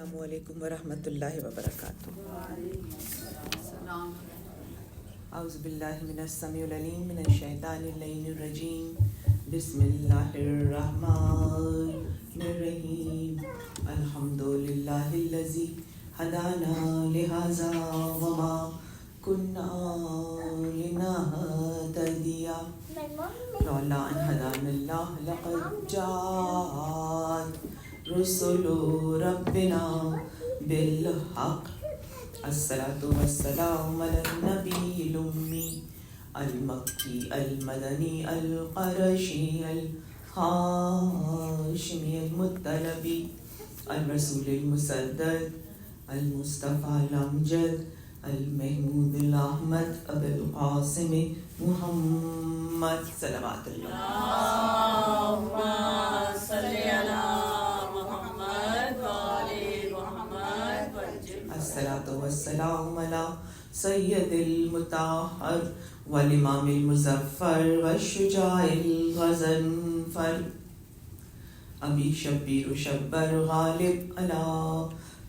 السلام علیکم ورحمۃ اللہ وبرکاتہ. اعوذ باللہ من السمیع العلیم من الشیطان اللعین الرجیم. بسم اللہ الرحمن الرحیم. الحمد للہ الذی ہدانا لہذا وما کنا لنہتدی لولا ان ہدانا اللہ لقد جاءت رسول ربنا بالحق. الصلاة والسلام على النبي الأمي المكي المدني القرشي الهاشمي المطلبي الرسول المسدد المصطفى الأمجد المحمود الأحمد أبو القاسم محمد صلوات الله. اللهم صل على الصلاة والسلام على سید المطہر والامام المظفر والشجاع الغضنفر ابی شبیر شبر غالب على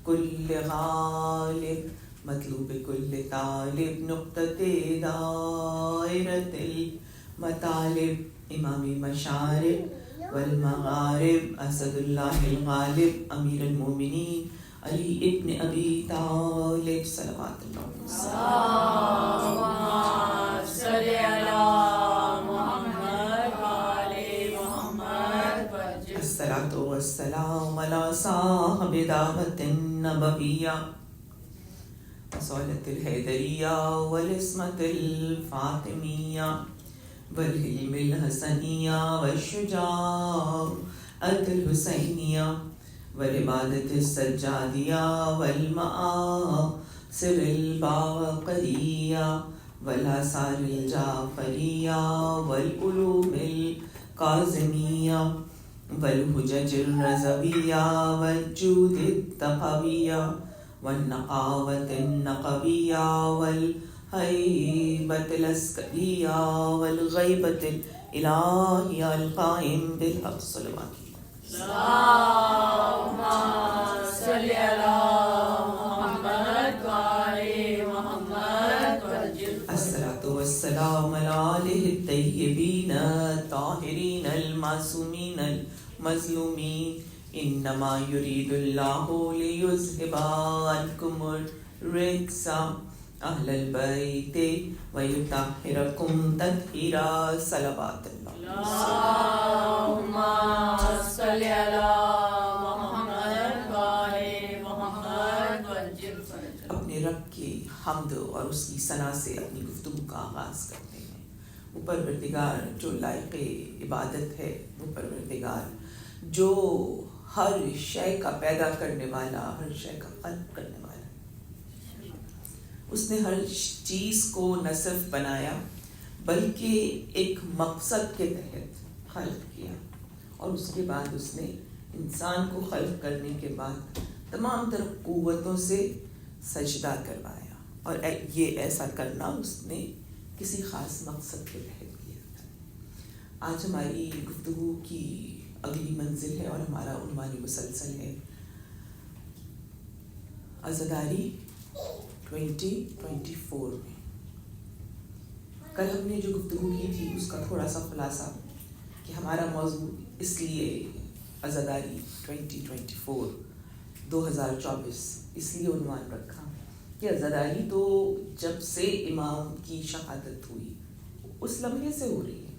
کل غالب مطلوب کل طالب نقطۃ دائرۃ المطالب امام مشارق والمغارب اسد اللہ الغالب امیر المومنین علی ابن ابی طالب صلوات اللہ. اللهم صل على محمد وآل محمد. الصلاة والسلام على صاحب دعوة النبوية وصولة الحیدریہ والعصمة الفاطمیہ والحلم الحسنیہ والشجاعة الحسینیہ والعبادت السجادیہ والمآثر الباقریہ والآثار الجعفریہ والعلوم الکاظمیہ والحجج الرضویہ والجود التقویہ والنقاوت النقویہ والہیبت العسکریہ والغیبت الالہیہ القائم بالحق صلوات. اللهم صل على محمد وآل محمد. الصلاة والسلام على آلہ الطیبین الطاہرین المعصومین المظلومین. انما یرید اللہ لیذہب عنکم الرجس اہل البیت ویطہرکم تطہیرا صلوات اللہ. اللهم صل على محمد وآل محمد. اپنے رب کی حمد اور اس کی ثنا سے اپنی گفتگو کا آغاز کرتے ہیں. وہ پروردگار جو لائق عبادت ہے، وہ پروردگار جو ہر شے کا پیدا کرنے والا، ہر شے کا خلق کرنے والا. اس نے ہر چیز کو نہ صرف بنایا بلکہ ایک مقصد کے تحت خلق کیا، اور اس کے بعد اس نے انسان کو خلق کرنے کے بعد تمام تر قوتوں سے سجدہ کروایا، اور یہ ایسا کرنا اس نے کسی خاص مقصد کے تحت کیا. آج ہماری گفتگو کی اگلی منزل ہے اور ہمارا عنوانی مسلسل ہے عزاداری 2024 میں. کل ہم نے جو گفتگو کی تھی اس کا تھوڑا سا خلاصہ کہ ہمارا موضوع اس لیے عزاداری 2024 اس لیے عنوان رکھا کہ عزاداری تو جب سے امام کی شہادت ہوئی اس لمحے سے ہو رہی ہے،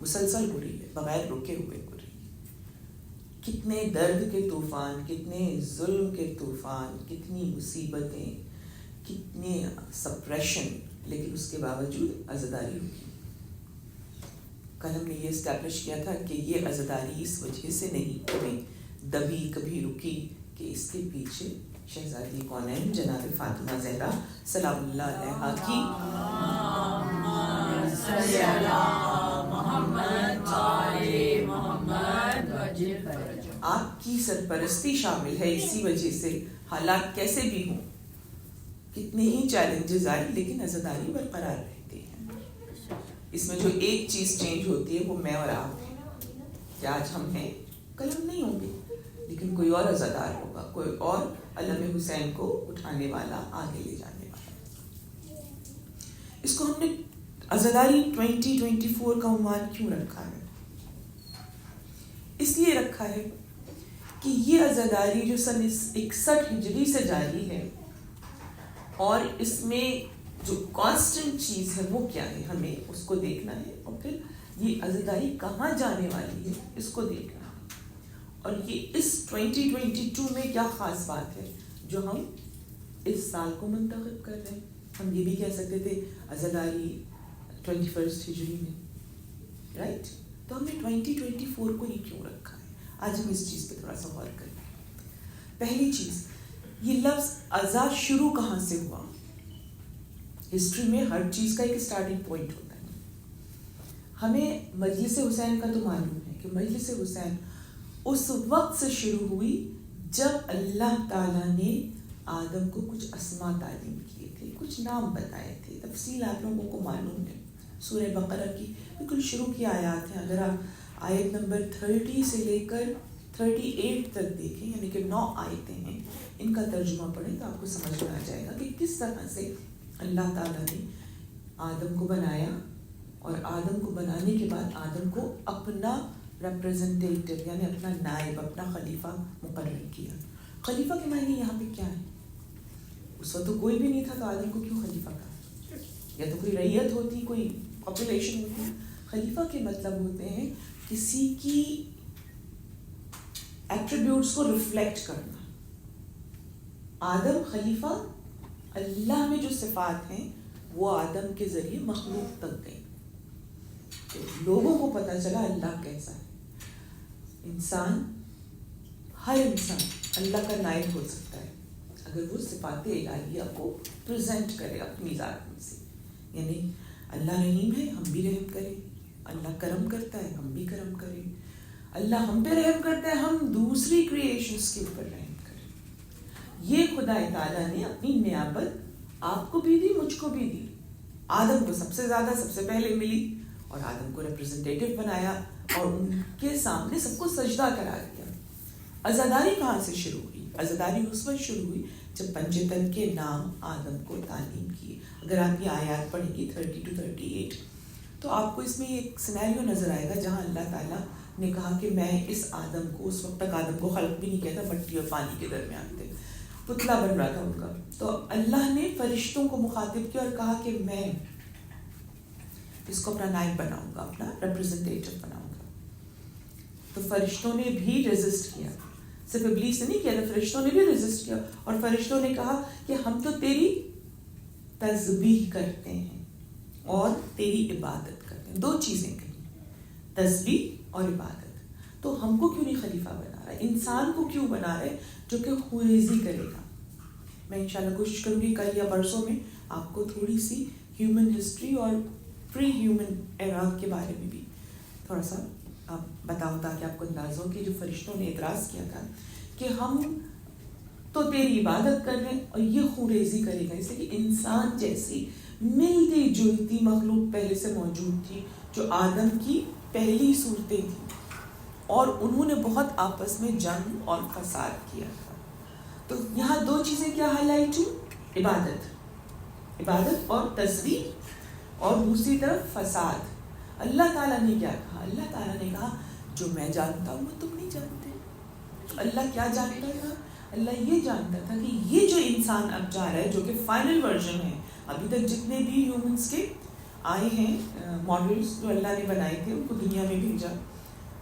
مسلسل ہو رہی ہے، بغیر رکے ہوئے ہو رہی ہے. کتنے درد کے طوفان، کتنے ظلم کے طوفان، کتنی مصیبتیں، کتنے سپریشن، لیکن اس کے باوجود عزاداری ہوگی. کل ہم نے یہ اسٹیبلش کیا تھا کہ یہ عزاداری اس وجہ سے نہیں کبھی دبی، کبھی رکی کہ اس کے پیچھے شہزادی کونین جناب فاطمہ زہرا سلام اللہ علیہا کی آپ کی سرپرستی شامل ہے. اسی وجہ سے حالات کیسے بھی ہوں، کتنے ہی چیلنجز آئے، لیکن عزاداری برقرار رہتی ہے. اس میں جو ایک چیز چینج ہوتی ہے وہ میں اور آپ ہیں، کہ آج ہم ہیں کل ہم نہیں ہوں گے، لیکن کوئی اور عزادار ہوگا, کوئی اور علم حسین کو اٹھانے والا, آگے لے جانے والا. اس کو ہم نے عزاداری 2024 کا عنوان کیوں رکھا ہے؟ اس لیے رکھا ہے کہ یہ عزاداری جو سن 61 ہجری سے جاری ہے, اور اس میں جو کانسٹنٹ چیز ہے وہ کیا ہے, ہمیں اس کو دیکھنا ہے, اور پھر یہ عزاداری کہاں جانے والی ہے اس کو دیکھنا ہے, اور یہ اس 2022 میں کیا خاص بات ہے جو ہم اس سال کو منتخب کر رہے ہیں. ہم یہ بھی کہہ سکتے تھے عزاداری 21 ہجری میں, رائٹ؟ تو ہم نے 2024 کو ہی کیوں رکھا ہے؟ آج ہم اس چیز پہ تھوڑا سا غور کریں. پہلی چیز, یہ لفظ عزا شروع کہاں سے ہوا؟ ہسٹری میں ہر چیز کا ایک اسٹارٹنگ پوائنٹ ہوتا ہے. ہمیں مجلس حسین کا تو معلوم ہے کہ مجلس حسین اس وقت سے شروع ہوئی جب اللہ تعالیٰ نے آدم کو کچھ اسما تعلیم کیے تھے, کچھ نام بتائے تھے. تفصیل آپ لوگوں کو معلوم ہے, سورہ بقرہ کی بالکل شروع کی آیات ہیں. اگر آپ آیت نمبر 30 سے لے کر 38 تک دیکھیں, یعنی کہ 9 آیتیں ہیں, ان کا ترجمہ پڑھیں تو آپ کو سمجھ میں آ جائے گا کہ کس طرح سے اللہ تعالیٰ نے آدم کو بنایا, اور آدم کو بنانے کے بعد آدم کو اپنا ریپرزنٹیٹو یعنی اپنا نائب, اپنا خلیفہ مقرر کیا. خلیفہ کے معنی یہاں پہ کیا ہے؟ اس وقت تو کوئی بھی نہیں تھا, تو آدم کو کیوں خلیفہ کہا؟ یا تو کوئی ریت ہوتی, کوئی پاپولیشن ہوتی. خلیفہ کے مطلب ہوتے ہیں کسی کی ایٹریبیوٹس کو ریفلیکٹ کرنا. آدم خلیفہ, اللہ میں جو صفات ہیں وہ آدم کے ذریعے مخلوق تک گئی, تو لوگوں کو پتہ چلا اللہ کیسا ہے. انسان, ہر انسان اللہ کا نائب ہو سکتا ہے اگر وہ صفات الہیہ کو پریزنٹ کرے اپنی ذات میں سے. یعنی اللہ رحیم ہے, ہم بھی رحم کریں. اللہ کرم کرتا ہے, ہم بھی کرم کریں. اللہ ہم پہ رحم کرتا ہے, ہم دوسری کریشنز کے اوپر رحم کریں. یہ خدا تعالیٰ نے اپنی نیابت آپ کو بھی دی, مجھ کو بھی دی. آدم کو سب سے زیادہ, سب سے پہلے ملی, اور آدم کو ریپرزنٹیٹو بنایا اور ان کے سامنے سب کو سجدہ کرا دیا. عزاداری کہاں سے شروع ہوئی؟ عزاداری اس وقت شروع ہوئی جب پنجتن کے نام آدم کو تعلیم کیے. اگر آپ یہ آیات پڑھیں گی 30 to 38 تو آپ کو اس میں ایک سینیریو نظر آئے گا جہاں اللہ تعالیٰ نے کہا کہ میں اس آدم کو, اس وقت تک آدم کو خلق بھی نہیں کیا تھا, مٹی اور پانی کے درمیان تھے, پتلا بن رہا تھا ان کا. تو اللہ نے فرشتوں کو مخاطب کیا اور کہا کہ میں اس کو اپنا نائب بناؤں گا, اپنا ریپرزنٹیٹو بناؤں گا. تو فرشتوں نے بھی ریزسٹ کیا, صرف ابلیس نے نہیں کیا تھا, فرشتوں نے بھی ریزسٹ کیا, اور فرشتوں نے کہا کہ ہم تو تیری تسبیح کرتے ہیں اور تیری عبادت کرتے ہیں. 2 چیزیں کہیں, تسبیح اور عبادت. تو ہم کو کیوں نہیں خلیفہ بنا رہا ہے, انسان کو کیوں بنا رہا ہے جو کہ خوریزی کرے گا. میں انشاءاللہ کوشش کروں گی کل یا پرسوں میں آپ کو تھوڑی سی ہیومن ہسٹری اور پری ہیومن ایرا کے بارے میں بھی تھوڑا سا بتاؤں, تاکہ آپ کو اندازہ ہو کہ جو فرشتوں نے اعتراض کیا تھا کہ ہم تو تیری عبادت کر رہے ہیں اور یہ خوریزی کرے گا. اس لیے کہ انسان جیسی ملتی جلتی مخلوق پہلے سے موجود تھی جو آدم کی پہلی صورتیں تھیں, اور انہوں نے بہت آپس میں جنگ اور فساد کیا تھا. تو یہاں 2 چیزیں کیا ہائی لائٹ ہوئی, عبادت اور تسبیح, اور دوسری طرف فساد. اللہ تعالیٰ نے کیا کہا؟ اللہ تعالیٰ نے کہا جو میں جانتا ہوں وہ تم نہیں جانتے. اللہ کیا جانتا تھا؟ اللہ یہ جانتا تھا کہ یہ جو انسان اب جا رہا ہے, جو کہ فائنل ورژن ہے, ابھی تک جتنے بھی ہیومنس کے آئے ہیں ماڈلس جو اللہ نے بنائے تھے ان کو دنیا میں بھیجا,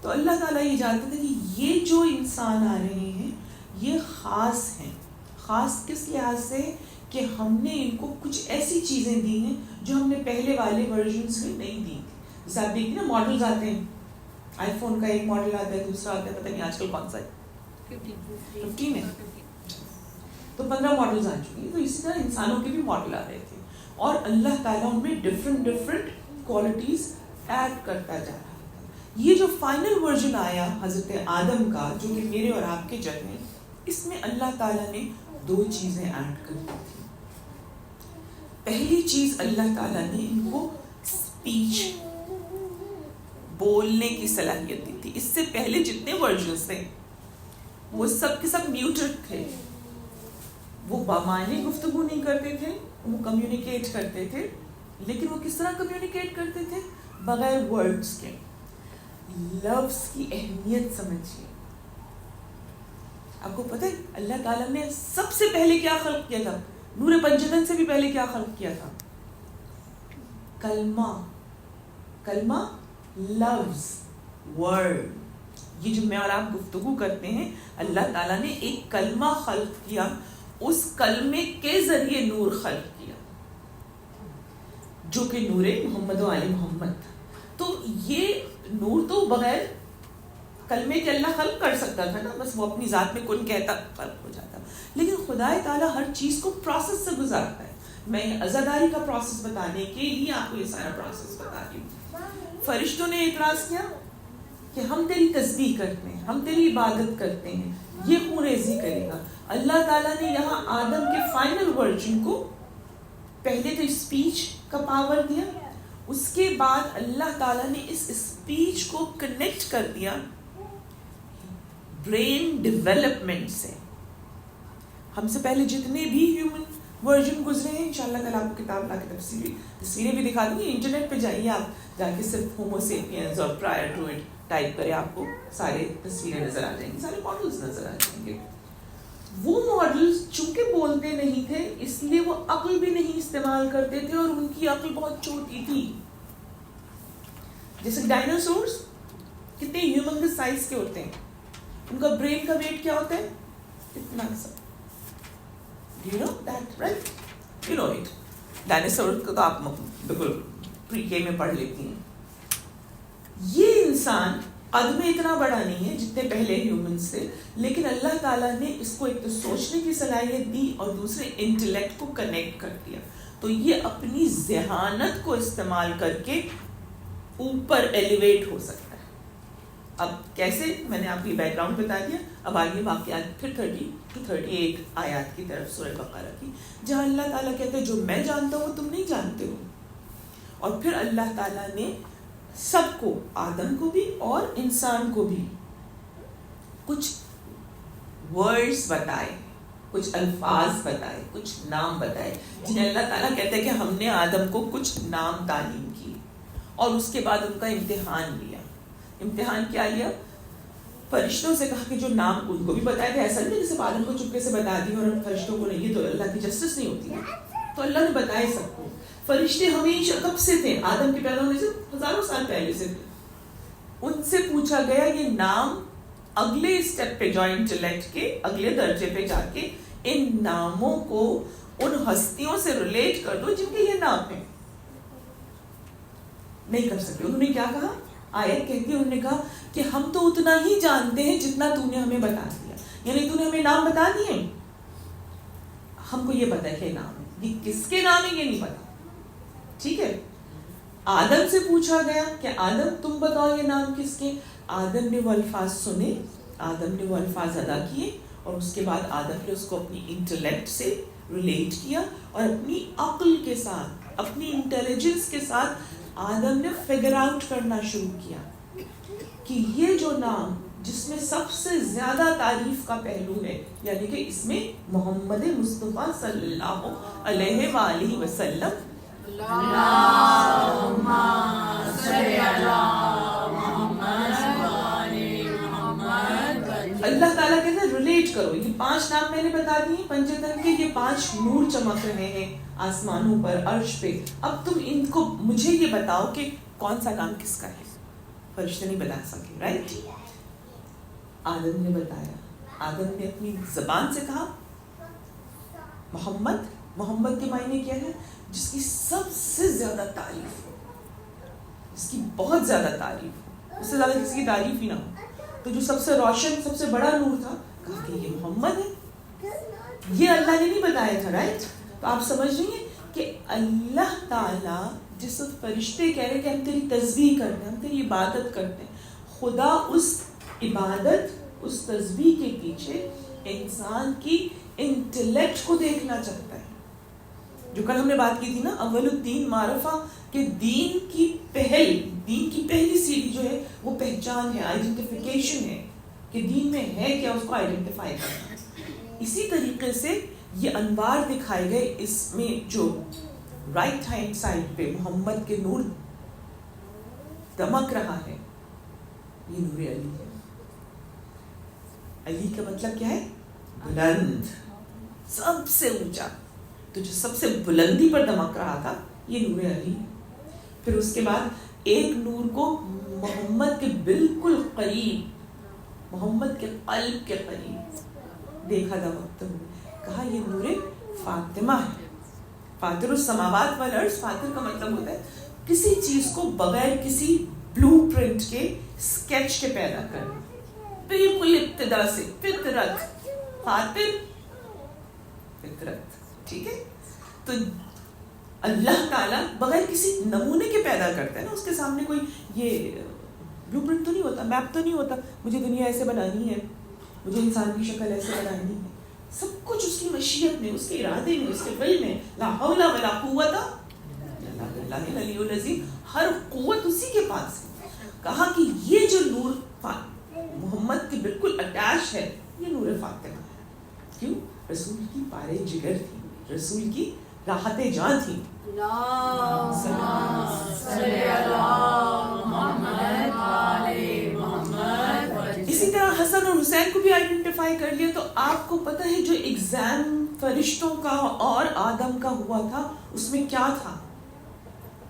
تو اللہ تعالیٰ یہ جانتا تھا کہ یہ جو انسان آ رہے ہیں یہ خاص ہیں. خاص کس لحاظ سے کہ ہم نے ان کو کچھ ایسی چیزیں دی ہیں جو ہم نے پہلے والے ورژنس میں نہیں دی. جیسے آپ دیکھتے ہیں نا ماڈلز آتے ہیں, آئی فون کا ایک ماڈل آتا ہے, دوسرا آتا ہے, پتہ نہیں آج کل کون سا ہے, 15 ہے, تو 15 ماڈلز آ چکے ہیں. تو اسی طرح انسانوں کے بھی ماڈل آ رہے تھے, اور اللہ تعالیٰ ان میں ڈفرینٹ کوالٹیز ایڈ کرتا جا رہا تھا. یہ جو فائنل ورژن آیا حضرت آدم کا, جو کہ میرے اور آپ کے جگ میں, اس میں اللہ تعالیٰ نے 2 چیزیں ایڈ کر دی تھی. پہلی چیز اللہ تعالیٰ نے ان کو اسپیچ, بولنے کی صلاحیت دی تھی. اس سے پہلے جتنے ورژنس تھے وہ سب کے سب میوٹڈ تھے، وہ بامعنی گفتگو نہیں کرتے تھے، وہ کمیونیکیٹ کرتے تھے، لیکن وہ کس طرح کمیونیکیٹ کرتے تھے؟ بغیر ورڈز کے. لفظ کی اہمیت سمجھیے. آپ کو پتہ ہے اللہ تعالیٰ نے سب سے پہلے کیا خلق کیا تھا؟ نور پنجتن سے بھی پہلے کیا خلق کیا تھا؟ کلمہ. کلمہ لفظ، ورڈ. یہ جو میں اور آپ گفتگو کرتے ہیں، اللہ تعالیٰ نے ایک کلمہ خلق کیا، اس کلمے کے ذریعے نور خلق کیا جو کہ نور محمد و آل محمد تھا. تو یہ نور تو بغیر کلمے کے اللہ خلق کر سکتا تھا نا، بس وہ اپنی ذات میں کن کہتا خلق ہو جاتا. لیکن خدا تعالیٰ ہر چیز کو پروسیس سے گزارتا ہے. میں عزاداری کا پروسیس بتانے کے لیے آپ کو یہ سارا پروسیس بتا رہی ہوں. فرشتوں نے اعتراض کیا کہ ہم تیری تسبیح کرتے ہیں، ہم تیری عبادت کرتے ہیں، یہ کون ریزی کرے گا؟ اللہ تعالیٰ نے یہاں آدم کے فائنل ورژن کو پہلے تو اسپیچ کا پاور دیا، اس کے بعد اللہ تعالیٰ نے اس اسپیچ کو کنیکٹ کر دیا برین ڈیولپمنٹ سے. ہم سے پہلے جتنے بھی ہیومن ورژن گزرے ہیں، انشاءاللہ کل آپ کو کتاب لا کے تصویریں بھی دکھا دوں گی. انٹرنیٹ پہ جائیے، آپ جا کے صرف ہومو سیپینز اور پرائر ٹو اٹ ٹائپ کرے، آپ کو سارے تصویریں نظر آ جائیں گی، سارے ماڈلز نظر آ جائیں گے. وہ ماڈلز چونکہ بولتے نہیں تھے اس لیے وہ عقل بھی نہیں استعمال کرتے تھے، اور ان کی عقل بہت چھوٹی تھی. جیسے ڈائناسورس کتنے ہیومنگس سائز کے ہوتے ہیں، ان کا برین کا ویٹ کیا ہوتا ہے؟ اتنا سا. Do you know that, right? You know it. Dinosaur کو تو آپ بالکل پری کے میں پڑھ لیتی ہیں. یہ انسان قد میں اتنا بڑا نہیں ہے جتنے پہلے ہیومنس تھے، لیکن اللہ تعالیٰ نے اس کو ایک تو سوچنے کی صلاحیت دی اور دوسرے انٹلیکٹ کو کنیکٹ کر دیا. تو یہ اپنی ذہانت کو استعمال کر کے اوپر ایلیویٹ ہو سکتا ہے. اب کیسے، میں نے آپ کو یہ بیک گراؤنڈ بتا دیا. اب آگے واقعات پھر 30 to 38 آیات کی طرف سورہ بقرہ کی، جہاں اللہ تعالیٰ کہتے ہیں جو میں جانتا ہوں تم نہیں جانتے ہو. اور پھر اللہ تعالیٰ نے سب کو، آدم کو بھی اور انسان کو بھی، کچھ ورڈز بتائے، کچھ الفاظ بتائے، کچھ نام بتائے، جنہیں اللہ تعالیٰ کہتے ہیں کہ ہم نے آدم کو کچھ نام تعلیم کی، اور اس کے بعد ان کا امتحان لیا. امتحان کیا لیا؟ فرشتوں سے کہا کہ جو نام ان کو بھی بتائے تھے، ایسا نہیں جیسے آدم کو چپکے سے بتا دی اور فرشتوں کو نہیں، یہ تو اللہ کی جسٹس نہیں ہوتی ہے. تو اللہ نے بتائے سب کو. فرشتے ہمیشہ کب سے تھے؟ آدم کے پیدا ہونے سے ہزاروں سال پہلے سے تھے. ان سے پوچھا گیا یہ نام، اگلے اسٹیپ پہ جوائنٹ انٹلیکٹ کے اگلے درجے پہ جا کے ان ناموں کو ان ہستیوں سے ریلیٹ کر دو جن کے یہ نام ہیں. نہیں کر سکتے. انہوں نے کیا کہا؟ آیت کہتی ہے، انہوں نے کہا کہ ہم تو اتنا ہی جانتے ہیں جتنا تو نے ہمیں بتا دیا. یعنی تو نے ہمیں نام بتا دیے، ہم کو یہ پتا ہے کہ نام ہے، یہ کس کے نام ہے یہ نہیں پتا. ٹھیک ہے. آدم سے پوچھا گیا کہ آدم تم بتاؤ یہ نام کس کے. آدم نے وہ الفاظ سنے، آدم نے وہ الفاظ ادا کیے، اور اس کے بعد آدم نے اس کو اپنی انٹلیکٹ سے ریلیٹ کیا، اور اپنی عقل کے ساتھ، اپنی انٹیلیجنس کے ساتھ آدم نے فگر آؤٹ کرنا شروع کیا کہ یہ جو نام جس میں سب سے زیادہ تعریف کا پہلو ہے، یعنی کہ اس میں محمد مصطفیٰ صلی اللہ علیہ وآلہ وسلم، اللہم صلی علی محمد وآل محمد. اللہ تعالیٰ کہتے ہیں ریلیٹ کرو. یہ 5 نام میں نے بتا دیے پنجتن کے، یہ 5 نور چمک رہے ہیں آسمانوں پر، عرش پہ. اب تم ان کو مجھے یہ بتاؤ کہ کون سا نام کس کا ہے. فرشتے نہیں بتا سکے، رائٹ. آدم نے بتایا. آدم نے اپنی زبان سے کہا محمد. محمد کے معنی کیا ہے؟ جس کی سب سے زیادہ تعریف ہو، جس کی بہت زیادہ تعریف ہو، اس سے زیادہ کسی کی تعریف ہی نہ ہو. تو جو سب سے روشن، سب سے بڑا نور تھا، کہا کہ یہ محمد ہے. یہ اللہ نے نہیں بتایا تھا، رائٹ. تو آپ سمجھ رہی ہیں کہ اللہ تعالیٰ جس وقت فرشتے کہہ رہے کہ ہم تیری تسبیح کرتے ہیں، ہم تیری عبادت کرتے ہیں، خدا اس عبادت، اس تسبیح کے پیچھے انسان کی انٹلیکٹ کو دیکھنا چاہتا ہے. جو کل ہم نے بات کی تھی نا، اول الدین معرفہ، کہ دین کی پہلی سیڑھی جو ہے وہ پہچان ہے، آئیڈینٹیفیکیشن ہے. کہ دین میں ہے کیا اس کو آئیڈینٹیفائی کرنا. اسی طریقے سے یہ انوار دکھائے گئے. اس میں جو رائٹ ہینڈ سائڈ پہ محمد کے نور دمک رہا ہے یہ نور علی ہے. علی کا مطلب کیا ہے؟ بلند، سب سے اونچا. تو جو سب سے بلندی پر دمک رہا تھا یہ نور علی. پھر اس کے بعد ایک نور کو محمد کے بالکل قریب، محمد کے قلب کے قریب دیکھا تھا وقت میں، کہا یہ نور فاطمہ ہے. فاطر السماوات والارض، فاطر کا مطلب ہوتا ہے کسی چیز کو بغیر کسی بلو پرنٹ کے، اسکیچ کے پیدا کرنا، بالکل ابتدا سے. فطرت، فاطر فطرت، ٹھیک ہے. تو اللہ تعالیٰ بغیر کسی نمونے کے پیدا کرتا ہے نا. اس کے سامنے کوئی یہ بلو پرنٹ تو نہیں ہوتا، میپ تو نہیں ہوتا مجھے دنیا ایسے بنانی ہے، مجھے انسان کی شکل ایسے بنانی ہے. سب کچھ اس کی مشیت میں، اس کے ارادے میں، اس کے علم میں. لا حول ولا قوت الا باللہ العلی العظیم. ہر قوت اسی کے پاس ہے. کہا کہ یہ جو نور محمد کے بالکل اٹیچ ہے یہ نور فاطمہ ہے. کیوں؟ رسول کی پارے جگر تھی، رسول کی راحت جان تھی. اسی طرح حسن اور حسین کو بھی آئیڈینٹیفائی کر لیا. تو آپ کو پتہ ہے جو ایگزام فرشتوں کا اور آدم کا ہوا تھا اس میں کیا تھا؟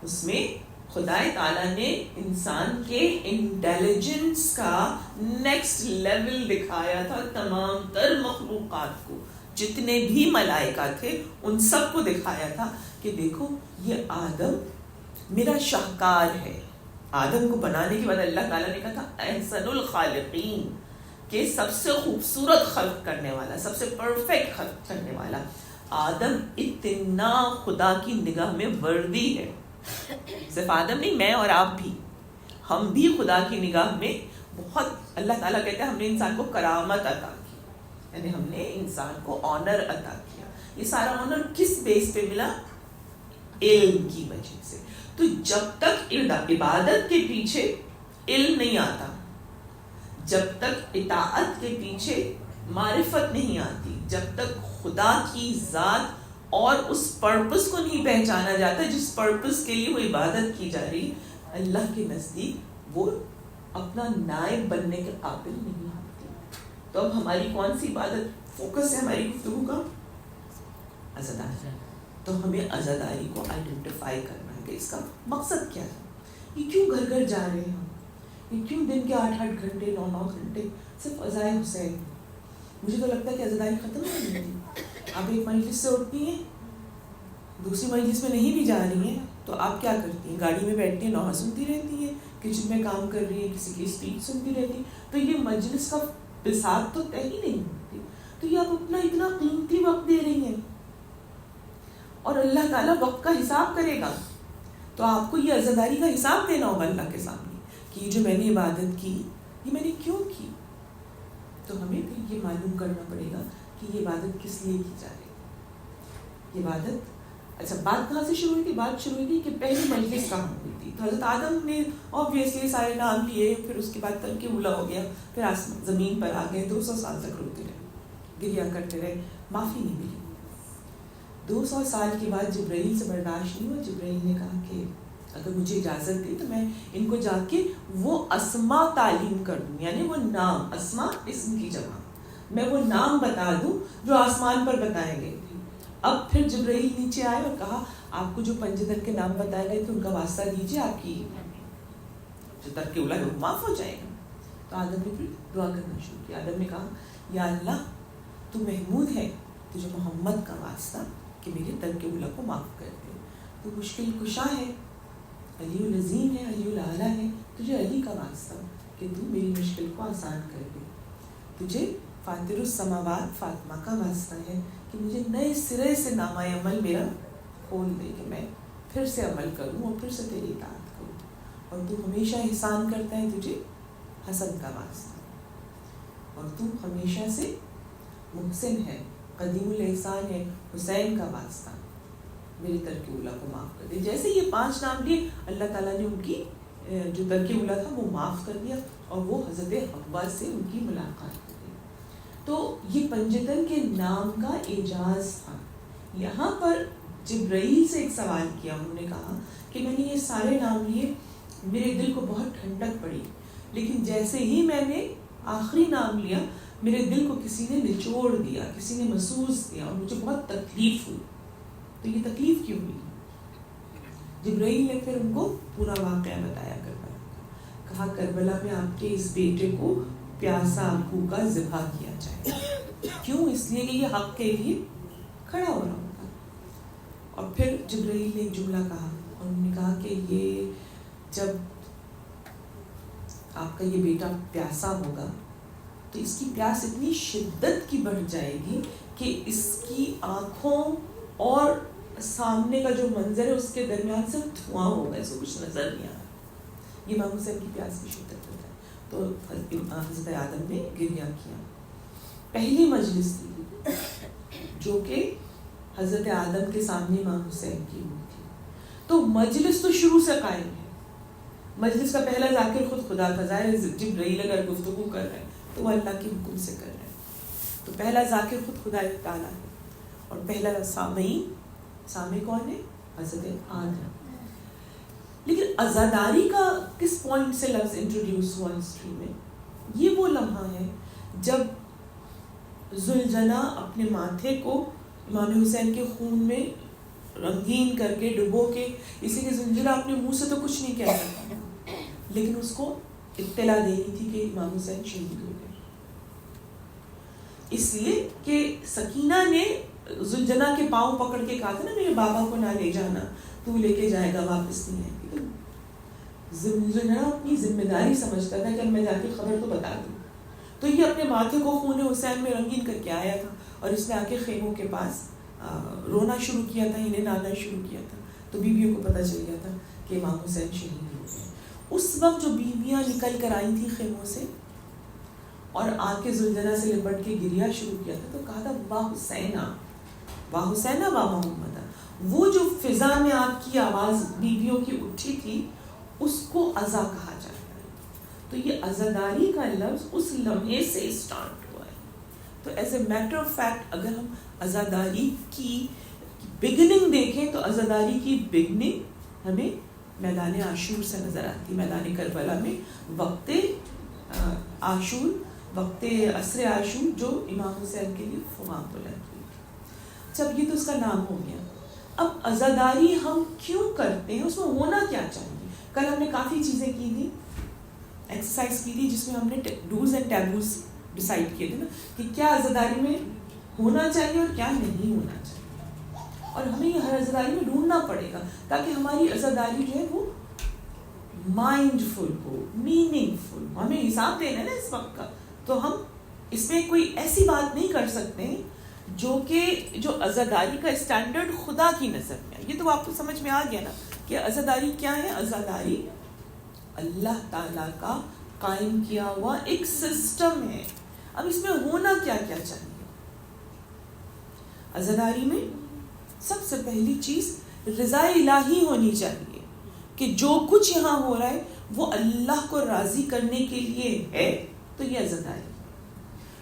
اس میں خدا تعالیٰ نے انسان کے انٹیلیجنس کا نیکسٹ لیول دکھایا تھا. تمام تر مخلوقات کو، جتنے بھی ملائکہ تھے ان سب کو دکھایا تھا کہ دیکھو یہ آدم میرا شاہکار ہے. آدم کو بنانے کے بعد اللہ تعالیٰ نے کہا تھا احسن الخالقین، کہ سب سے خوبصورت خلق کرنے والا، سب سے پرفیکٹ خلق کرنے والا. آدم اتنا خدا کی نگاہ میں وردی ہے. صرف آدم نہیں، میں اور آپ بھی، ہم بھی خدا کی نگاہ میں بہت. اللہ تعالیٰ کہتے ہیں ہم نے انسان کو کرامت عطا کی، یعنی ہم نے انسان کو آنر عطا کیا. یہ سارا آنر کس بیس پہ ملا؟ علم کی وجہ سے. تو جب تک عبادت کے پیچھے علم نہیں آتا، جب تک اطاعت کے پیچھے معرفت نہیں آتی، جب تک خدا کی ذات اور اس پرپس کو نہیں پہچانا جاتا جس پرپس کے لیے وہ عبادت کی جا رہی، اللہ کے نزدیک وہ اپنا نائب بننے کے قابل نہیں ہوتی. تو اب ہماری کون سی عبادت فوکس ہے ہماری گفتگو کا؟ عزاداری. تو ہمیں عزاداری کو آئیڈینٹیفائی کرنا ہے کہ اس کا مقصد کیا ہے. یہ کیوں گھر گھر جا رہے ہیں ہم؟ یہ کیوں دن کے 8-8 گھنٹے 9-9 گھنٹے صرف عزائے حسین؟ مجھے تو لگتا ہے کہ عزاداری ختم ہو گئی تھی. آپ ایک مجلس سے اٹھتی ہیں، دوسری مجلس میں نہیں بھی جا رہی ہیں تو آپ کیا کرتی ہیں؟ گاڑی میں بیٹھتی ہیں، نوحہ سنتی رہتی ہیں، کچن میں کام کر رہی ہیں، کسی کی اسپیچ سنتی رہتی ہیں. تو یہ مجلس کا بساط تو طے ہی نہیں ہوتی. تو یہ آپ اپنا اتنا قیمتی وقت دے رہی ہیں اور اللہ تعالیٰ وقت کا حساب کرے گا. تو آپ کو یہ عزاداری کا حساب دینا ہوگا اللہ کے سامنے کہ یہ جو میں نے عبادت کی یہ میں نے کیوں کی. تو ہمیں پھر یہ معلوم کرنا پڑے گا کہ یہ عبادت کس لیے کی جا رہی ہے. یہ عبادت، اچھا بات کہاں سے شروع ہوئی تھی؟ بات شروع ہوئی تھی کہ پہلی مجلس کہاں ہوئی تھی. تو حضرت آدم نے آبویسلی سارے نام لیے، پھر اس کے بعد ترک اولا ہو گیا، پھر آسمان زمین پر آ گئے. 200 سال تک روتے رہے، گریا کرتے رہے، معافی نہیں ملی. 200 سال کے بعد جبرائیل سے برداشت نہیں ہوا. جبرائیل نے کہا کہ اگر مجھے اجازت دی تو میں ان کو جا کے وہ اسما تعلیم کر دوں، یعنی وہ نام، اسما اسم کی جمع، میں وہ نام بتا دوں جو آسمان پر بتائے گئے. اب پھر جبرائیل نیچے آئے اور کہا آپ کو جو پنجتن کے نام بتائے گئے تھے ان کا واسطہ دیجیے، آپ کی جو ترک اولا ہے وہ معاف ہو جائے گا. تو آدم نے پھر دعا کرنا شروع کیا. آدم نے کہا یا اللہ تو محمود ہے، تجھے محمد کا واسطہ کہ میرے ترک اولا کو معاف کر دے. تو مشکل کشا ہے، علی العظیم ہے، علی الاعلیٰ ہے، تجھے علی کا واسطہ کہ تو میری مشکل کو آسان کر دے. تجھے فاطر السماوات فاطمہ کا واسطہ ہے کہ مجھے نئے سرے سے نامہ عمل میرا کھول دے کہ میں پھر سے عمل کروں اور پھر سے تیری اطاعت کروں. اور تو ہمیشہ احسان کرتا ہے، تجھے حسن کا واسطہ، اور تو ہمیشہ سے محسن ہے، قدیم الاحسان ہے، حسین کا واسطہ میری ترک اولا کو معاف کر دے. جیسے یہ 5 نام لیے اللہ تعالیٰ نے ان کی جو ترک اولا تھا وہ معاف کر دیا اور وہ حضرت حوا سے ان کی ملاقات ہو گئی. تو یہ پنجتن کے نام کا اعجاز تھا. یہاں پر جبرائیل سے ایک سوال کیا, انہوں نے کہا کہ میں نے یہ سارے نام لیے, میرے دل کو بہت ٹھنڈک پڑی, لیکن جیسے ہی میں نے آخری نام لیا میرے دل کو کسی نے نچوڑ دیا, کسی نے محسوس کیا اور مجھے بہت تکلیف ہوئی. تو یہ تکلیف کیوں ہوئی؟ جبرائیل نے پھر ان کو پورا واقعہ بتایا کربلا کا. کہا کربلا میں آپ کے اس بیٹے کو پیاسا بھوکا ذبح کیا جائے. کیوں؟ اس لیے کہ یہ حق کے لیے کھڑا ہو رہا ہوگا. اور پھر جبرائیل نے ایک جملہ کہا, اور انہوں نے کہا کہ یہ جب آپ کا یہ بیٹا پیاسا ہوگا تو اس کی پیاس اتنی شدت کی بڑھ جائے گی کہ اس کی آنکھوں اور سامنے کا جو منظر ہے اس کے درمیان سے دھواں ہوگا, اس کو کچھ نظر نہیں آ رہا. یہ امام حسین کی پیاس کی شدت ہوتا ہے. تو حضرت آدم نے گریہ کیا. پہلی مجلس تھی جو کہ حضرت آدم کے سامنے امام حسین کی ہوئی تھی. تو مجلس تو شروع سے قائم ہے. مجلس کا پہلا ذاکر خود خدا تھا. ظاہر جبرائیل اگر گفتگو کر رہے ہیں تو وہ اللہ کے حکم سے کر رہے ہیں. تو پہلا ذاکر خود خدا تعالیٰ ہے, اور پہلا سامع کون ہے؟ حضرت آدم. لیکن عزاداری کا کس پوائنٹ سے لفظ انٹروڈیوس ہوا ہسٹری میں؟ یہ وہ لمحہ ہے جب ذوالجنا اپنے ماتھے کو امام حسین کے خون میں رنگین کر کے ڈبو کے, اسی کے ذوالجنا اپنے منہ سے تو کچھ نہیں کہہ سکتا, لیکن اس کو اطلاع دینی تھی کہ امام حسین شہید ہو گئے. اس لیے کہ سکینہ نے ذوالجنا کے پاؤں پکڑ کے کہا تھا نا میرے بابا کو نہ لے جانا, تو لے کے جائے گا, واپس نہیں آئے گی. ذوالجنا اپنی ذمہ داری سمجھتا تھا کہ میں جا کے خبر تو بتا دوں. تو یہ اپنے ماتھے کو خون حسین میں رنگین کر کے آیا تھا, اور اس نے آ کے خیموں کے پاس رونا شروع کیا تھا, انہیں نانا شروع کیا تھا. تو بیویوں کو پتہ چل گیا تھا کہ امام حسین شہید ہو گئے. اس وقت جو بیویاں نکل کر آئی تھیں خیموں سے اور آ کے ذوالجنا سے لپٹ کے گریہ شروع کیا تھا, تو کہا تھا واہ حسینہ واہ حسینہ واہ محمد. وہ جو فضا میں آپ کی آواز بیویوں کی اٹھی تھی اس کو عزا کہا جاتا ہے. تو یہ عزاداری کا لفظ اس لمحے سے اسٹارٹ ہوا ہے. تو as a matter of fact اگر ہم عزاداری کی بگننگ دیکھیں تو عزاداری کی بگننگ ہمیں میدان عاشور سے نظر آتی. میدان کربلا میں وقت عاشور, وقت عصر عاشور جو امام حسین کے لیے فغاں بلند ہوئی. جب یہ تو اس کا نام ہو گیا. اب عزاداری ہم کیوں کرتے ہیں, اس میں ہونا کیا چاہیے؟ کل ہم نے کافی چیزیں کی تھی, ایکسرسائز کی تھی, جس میں ہم نے ڈوز اینڈ ٹیبوز ڈیسائیڈ کیے تھے نا کہ کیا عزاداری میں ہونا چاہیے اور کیا نہیں ہونا چاہیے. اور ہمیں یہ ہر عزاداری میں ڈھونڈنا پڑے گا تاکہ ہماری عزاداری جو ہے وہ مائنڈ فل ہو, میننگ فل ہو. ہمیں حساب دینا ہے نا اس وقت کا, تو ہم اس میں کوئی ایسی بات نہیں کر سکتے جو عزاداری کا اسٹینڈرڈ خدا کی نظر میں. یہ تو آپ کو سمجھ میں آ گیا نا کہ عزاداری کیا ہے. عزاداری اللہ تعالیٰ کا قائم کیا ہوا ایک سسٹم ہے. اب اس میں ہونا کیا کیا چاہیے؟ عزاداری میں سب سے پہلی چیز رضا الہی ہونی چاہیے کہ جو کچھ یہاں ہو رہا ہے وہ اللہ کو راضی کرنے کے لیے ہے, تو یہ عزاداری.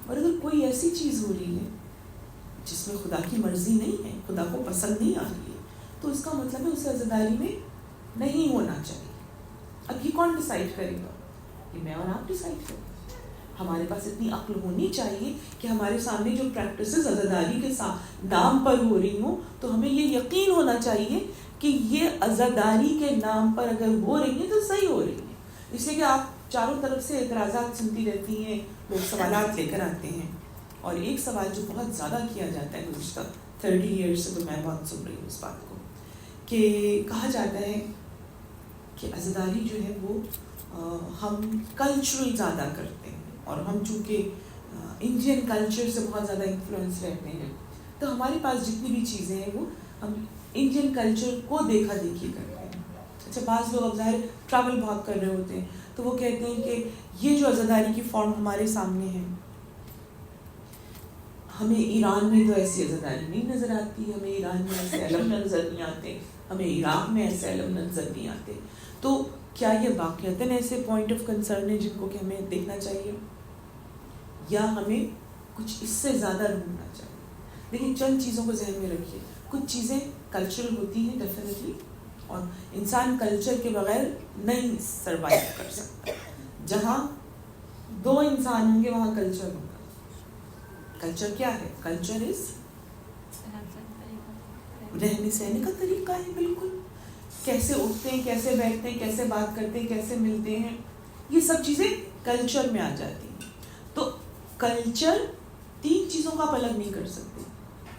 اور اگر کوئی ایسی چیز ہو رہی ہے جس میں خدا کی مرضی نہیں ہے, خدا کو پسند نہیں آ رہی ہے, تو اس کا مطلب ہے اسے عزاداری میں نہیں ہونا چاہیے. اب یہ کون ڈیسائیڈ کرے گا؟ یہ میں اور آپ ڈیسائیڈ کریں. ہمارے پاس اتنی عقل ہونی چاہیے کہ ہمارے سامنے جو پریکٹسز عزاداری کے نام پر ہو رہی ہوں تو ہمیں یہ یقین ہونا چاہیے کہ یہ عزاداری کے نام پر اگر ہو رہی ہیں تو صحیح ہو رہی ہیں. اس لیے کہ آپ چاروں طرف سے اعتراضات سنتی رہتی ہیں, لوگ سوالات لے کر آتے ہیں. اور ایک سوال جو بہت زیادہ کیا جاتا ہے گزشتہ 30 ایئرس سے, تو میں بہت سن رہی ہوں اس بات کو, کہ کہا جاتا ہے کہ عزاداری جو ہے وہ ہم کلچرل زیادہ کرتے ہیں, اور ہم چونکہ انڈین کلچر سے بہت زیادہ انفلوئنس رہتے ہیں تو ہمارے پاس جتنی بھی چیزیں ہیں وہ ہم انڈین کلچر کو دیکھا دیکھی کرتے ہیں. اچھا, بعض لوگ اب ظاہر ٹریول بہت کر رہے ہوتے ہیں تو وہ کہتے ہیں کہ یہ جو عزاداری کی فارم ہمارے سامنے ہے, ہمیں ایران میں تو ایسی عزاداری نہیں نظر آتی, ہمیں ایران میں ایسے علم نظر نہیں آتے, ہمیں عراق میں ایسے علم نظر نہیں آتے. تو کیا یہ واقعتاً ایسے پوائنٹ آف کنسرن ہے جن کو کہ ہمیں دیکھنا چاہیے یا ہمیں کچھ اس سے زیادہ ڈھونڈنا چاہیے؟ لیکن چند چیزوں کو ذہن میں رکھیے. کچھ چیزیں کلچرل ہوتی ہیں ڈیفینیٹلی, اور انسان کلچر کے بغیر نہیں سروائیو کر سکتا. جہاں دو انسان ہوں گے وہاں کلچر ہوگا. کلچر کیا ہے؟ کلچر از رہنے سہنے کا طریقہ ہے. بالکل, کیسے اٹھتے ہیں, کیسے بیٹھتے ہیں, کیسے بات کرتے ہیں, کیسے ملتے ہیں, یہ سب چیزیں کلچر میں آ جاتی ہیں. تو کلچر تین چیزوں کا آپ الگ نہیں کر سکتے,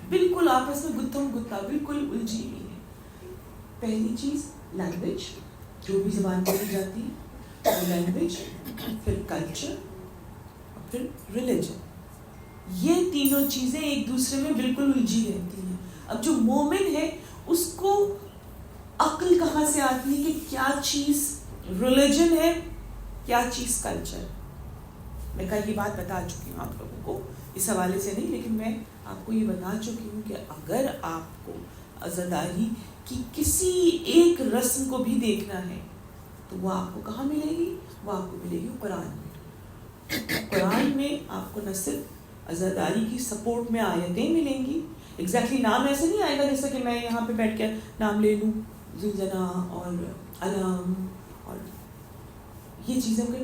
بالکل آپس میں گتھم گتھا, بالکل الجھی ہوئی ہے. پہلی چیز لینگویج, جو بھی زبان بولی جاتی ہے وہ لینگویج, پھر کلچر اور پھر ریلیجن. یہ تینوں چیزیں ایک دوسرے میں بالکل الجھی رہتی ہیں. اب جو مومن ہے اس کو عقل کہاں سے آتی ہے کہ کیا چیز ریلیجن ہے, کیا چیز کلچر. میں کل یہ بات بتا چکی ہوں آپ لوگوں کو, اس حوالے سے نہیں, لیکن میں آپ کو یہ بتا چکی ہوں کہ اگر آپ کو عزاداری کی کسی ایک رسم کو بھی دیکھنا ہے تو وہ آپ کو کہاں ملے گی؟ وہ آپ کو ملے گی قرآن میں. قرآن میں آپ کو نہ صرف عزاداری کی سپورٹ میں آیتیں ملیں گی, ایگزیکٹلی نام ایسے نہیں آئے گا جیسے کہ میں یہاں پہ بیٹھ کے نام لے لوں, زلزلہ اور علم اور یہ چیزیں کے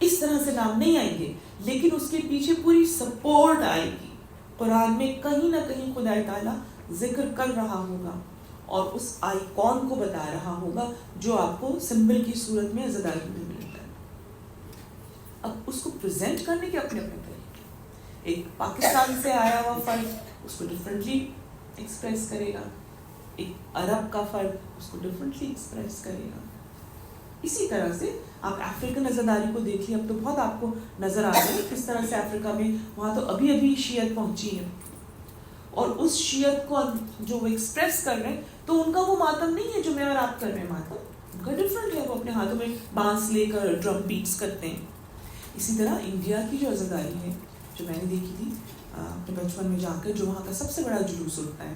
اس طرح سے نام نہیں آئیں گے, لیکن اس کے پیچھے پوری سپورٹ آئے گی. قرآن میں کہیں نہ کہیں خدا تعالیٰ ذکر کر رہا ہوگا اور اس آئیکن کو بتا رہا ہوگا جو آپ کو سمبل کی صورت میں عزاداری میں ملتا ہے. اب اس کو پریزنٹ کرنے کے اپنے اپنے طریقے. ایک پاکستان سے آیا ہوا فرد اس کو ڈفرینٹلی ایکسپریس کرے گا, ایک عرب کا فرد اس کو ڈفرینٹلی ایکسپریس کرے گا. اسی طرح سے آپ افریقن عزاداری کو دیکھیے, اب تو بہت آپ کو نظر آ رہا ہے کس طرح سے افریقہ میں وہاں تو ابھی ابھی شیعت پہنچی ہے, اور اس شیعت کو جو وہ ایکسپریس کر رہے ہیں تو ان کا وہ ماتم نہیں ہے جو میں اور آپ کر رہے ہیں. ماتم ان کا ڈفرینٹ ہے, وہ اپنے ہاتھوں میں بانس لے کر ڈرم بیٹس کرتے ہیں. اسی طرح انڈیا کی جو عزاداری ہے جو میں نے دیکھی تھی اپنے بچپن میں جا کر, جو وہاں کا سب سے بڑا جلوس ہوتا ہے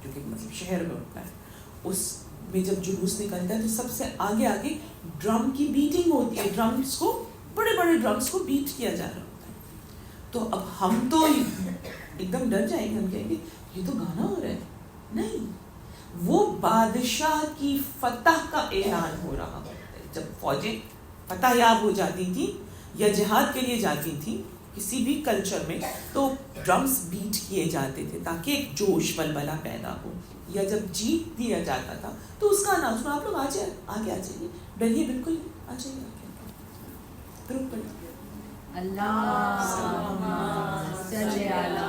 جو کہ مطلب شہر میں ہوتا ہے, اس میں جب جلوس نکلتا ہے تو سب سے آگے آگے ڈرم کی بیٹنگ ہوتی ہے. ڈرمس کو, بڑے بڑے ڈرمس کو بیٹ کیا جا رہا ہوتا ہے. تو اب ہم تو ایک دم ڈر جائیں گے, ہم کہیں گے یہ تو گانا ہو رہا ہے. نہیں, وہ بادشاہ کی فتح کا اعلان ہو رہا ہوتا ہے. جب فوجیں فتح یاب ہو جاتی تھیں یا جہاد کے لیے جاتی تھیں کسی بھی کلچر میں, تو ڈرمس بیٹ کیے جاتے تھے تاکہ ایک جوش ولولہ پیدا ہو. یا جب جیت دیا جاتا تھا تو اس کا اناؤنسمنٹ, آپ لوگ آگے آ جائیے, ڈریے بالکل, آ جائیے آگے درود پڑھیے. اللہم صلی علی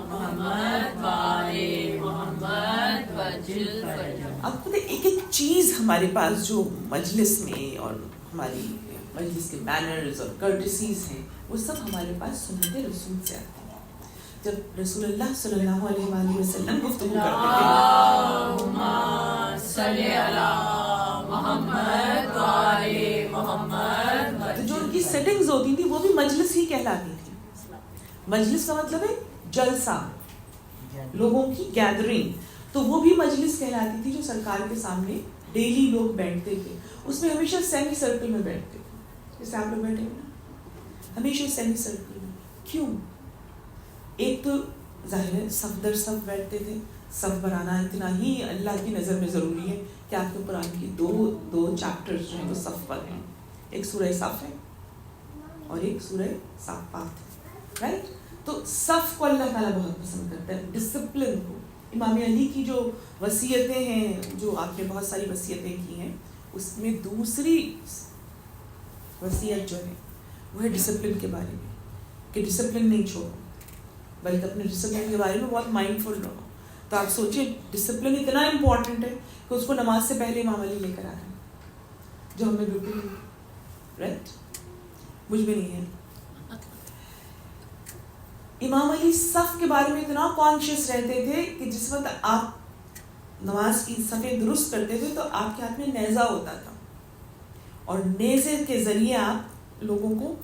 محمد وآل محمد وجل فرجہ. آپ کو ایک ایک چیز ہمارے پاس جو مجلس میں اور ہماری مجلس کے مینرز اور کرٹسیز ہیں وہ سب ہمارے پاس سنت رسول سے آتے ہیں. جب رسول اللہ صلی اللہ علیہ وآلہ وسلم گفتگو کرتے تھے, اللہم صلی علی محمد وآل محمد, تو جو ان کی سیٹنگز ہوتی تھی وہ بھی مجلس ہی کہلاتی تھی. مجلس کا مطلب ہے جلسہ, لوگوں کی گیدرنگ, تو وہ بھی مجلس کہلاتی تھی جو سرکار کے سامنے ڈیلی لوگ بیٹھتے تھے. اس میں ہمیشہ سیمی سرکل میں بیٹھتے تھے, جیسے آپ لوگ بیٹھے ہیں نا, ہمیشہ سیمی سرکل میں. کیوں؟ ایک تو ظاہر ہے صف در صف بیٹھتے تھے. صف بنانا اتنا ہی اللہ کی نظر میں ضروری ہے کہ آپ کے قرآن کی دو چیپٹرز جو ہیں وہ صف پر ہیں. ایک سورہ صف ہے اور ایک سورہ صافات ہے, رائٹ. تو صف کو اللہ تعالیٰ بہت پسند کرتا ہے, ڈسپلن کو. امام علی کی جو وصیتیں ہیں, جو آپ نے بہت ساری وصیتیں کی ہیں, اس میں دوسری وصیت جو ہے وہ ہے ڈسپلن کے بارے میں, کہ ڈسپلن نہیں چھوڑو بلکہ اپنے ڈسپلن کے بارے میں بہت مائنڈ فل رہو. تو آپ سوچیں ڈسپلن اتنا امپورٹنٹ ہے کہ اس کو نماز سے پہلے امام علی لے کر آ رہے ہیں, جو ہمیں بالکل نہیں, رائٹ, مجھ میں نہیں ہے. امام علی صف کے بارے میں اتنا کانشیس رہتے تھے کہ جس وقت آپ نماز کی صفیں درست کرتے تھے تو آپ کے ہاتھ میں نیزہ ہوتا تھا, اور نیزے کے ذریعے آپ لوگوں کو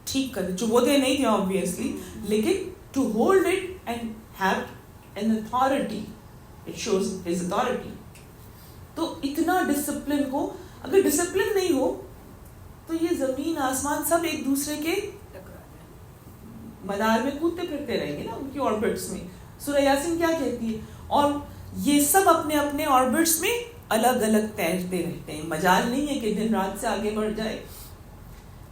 ٹھیک کرتے, چبوتے نہیں تھے obviously, لیکن to hold it and have an authority, it shows his authority. تو اتنا ڈسپلن کو, اگر ڈسپلن نہیں ہو تو یہ زمین آسمان سب ایک دوسرے کے مدار میں کودتے پھرتے رہیں گے نا, ان کی آربٹس میں. سورہ یاسین کیا کہتی ہے, اور یہ سب اپنے اپنے آربٹس میں الگ الگ تیرتے رہتے ہیں, مجال نہیں ہے کہ دن رات سے آگے بڑھ جائے